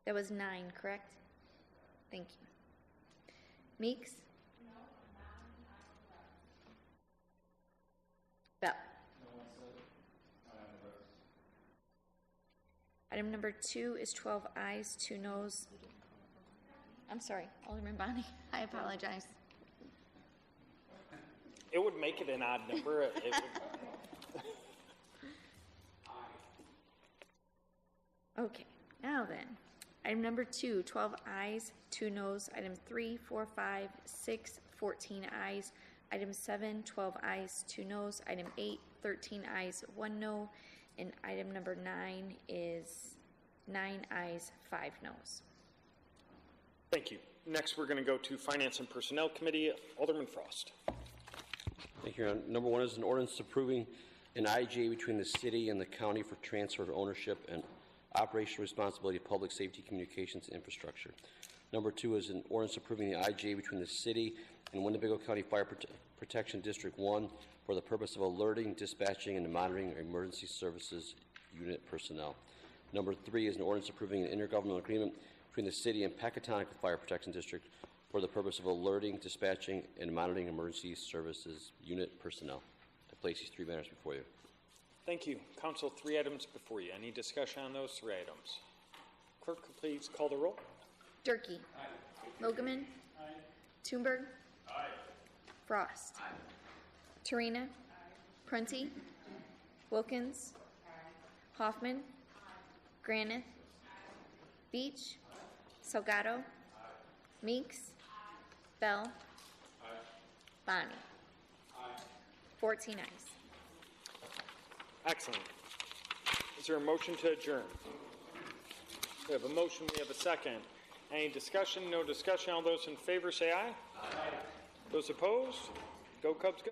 That was 9, correct? Thank you. Meeks. Bell. Item number 2 is 12 ayes, 2 noes. I'm sorry, Alderman Bonnie. I apologize. It would make it an odd number. It would... Okay, now then. Item number 2, 12 ayes, 2 noes. Item 3, 4, 5, 6, 14 ayes. Item 7, 12 ayes, 2 noes. Item 8, 13 ayes, 1 no. And item number 9 is 9 ayes, 5 noes. Thank you. Next, we're going to go to Finance and Personnel Committee. Alderman Frost. Thank you, Your Honor. Number 1 is an ordinance approving an IGA between the city and the county for transfer of ownership and operational responsibility of public safety communications infrastructure. Number 2 is an ordinance approving the IGA between the city and Winnebago County Fire Protection District 1 for the purpose of alerting, dispatching, and monitoring emergency services unit personnel. Number 3 is an ordinance approving an intergovernmental agreement between the city and Pecatonic Fire Protection District for the purpose of alerting, dispatching, and monitoring emergency services unit personnel. I place these 3 matters before you. Thank you. Council, 3 items before you. Any discussion on those 3 items? Clerk, please call the roll. Durkee. Logeman. Toomberg. Frost. Terina. Prunty. Wilkins. Hoffman. Granith. Beach. Salgado. Meeks. Bell. Bonnie. 14 ayes. Excellent. Is there a motion to adjourn? We have a motion, we have a second. Any discussion? No discussion. All those in favor say aye. Aye. Those opposed? Go Cubs, go.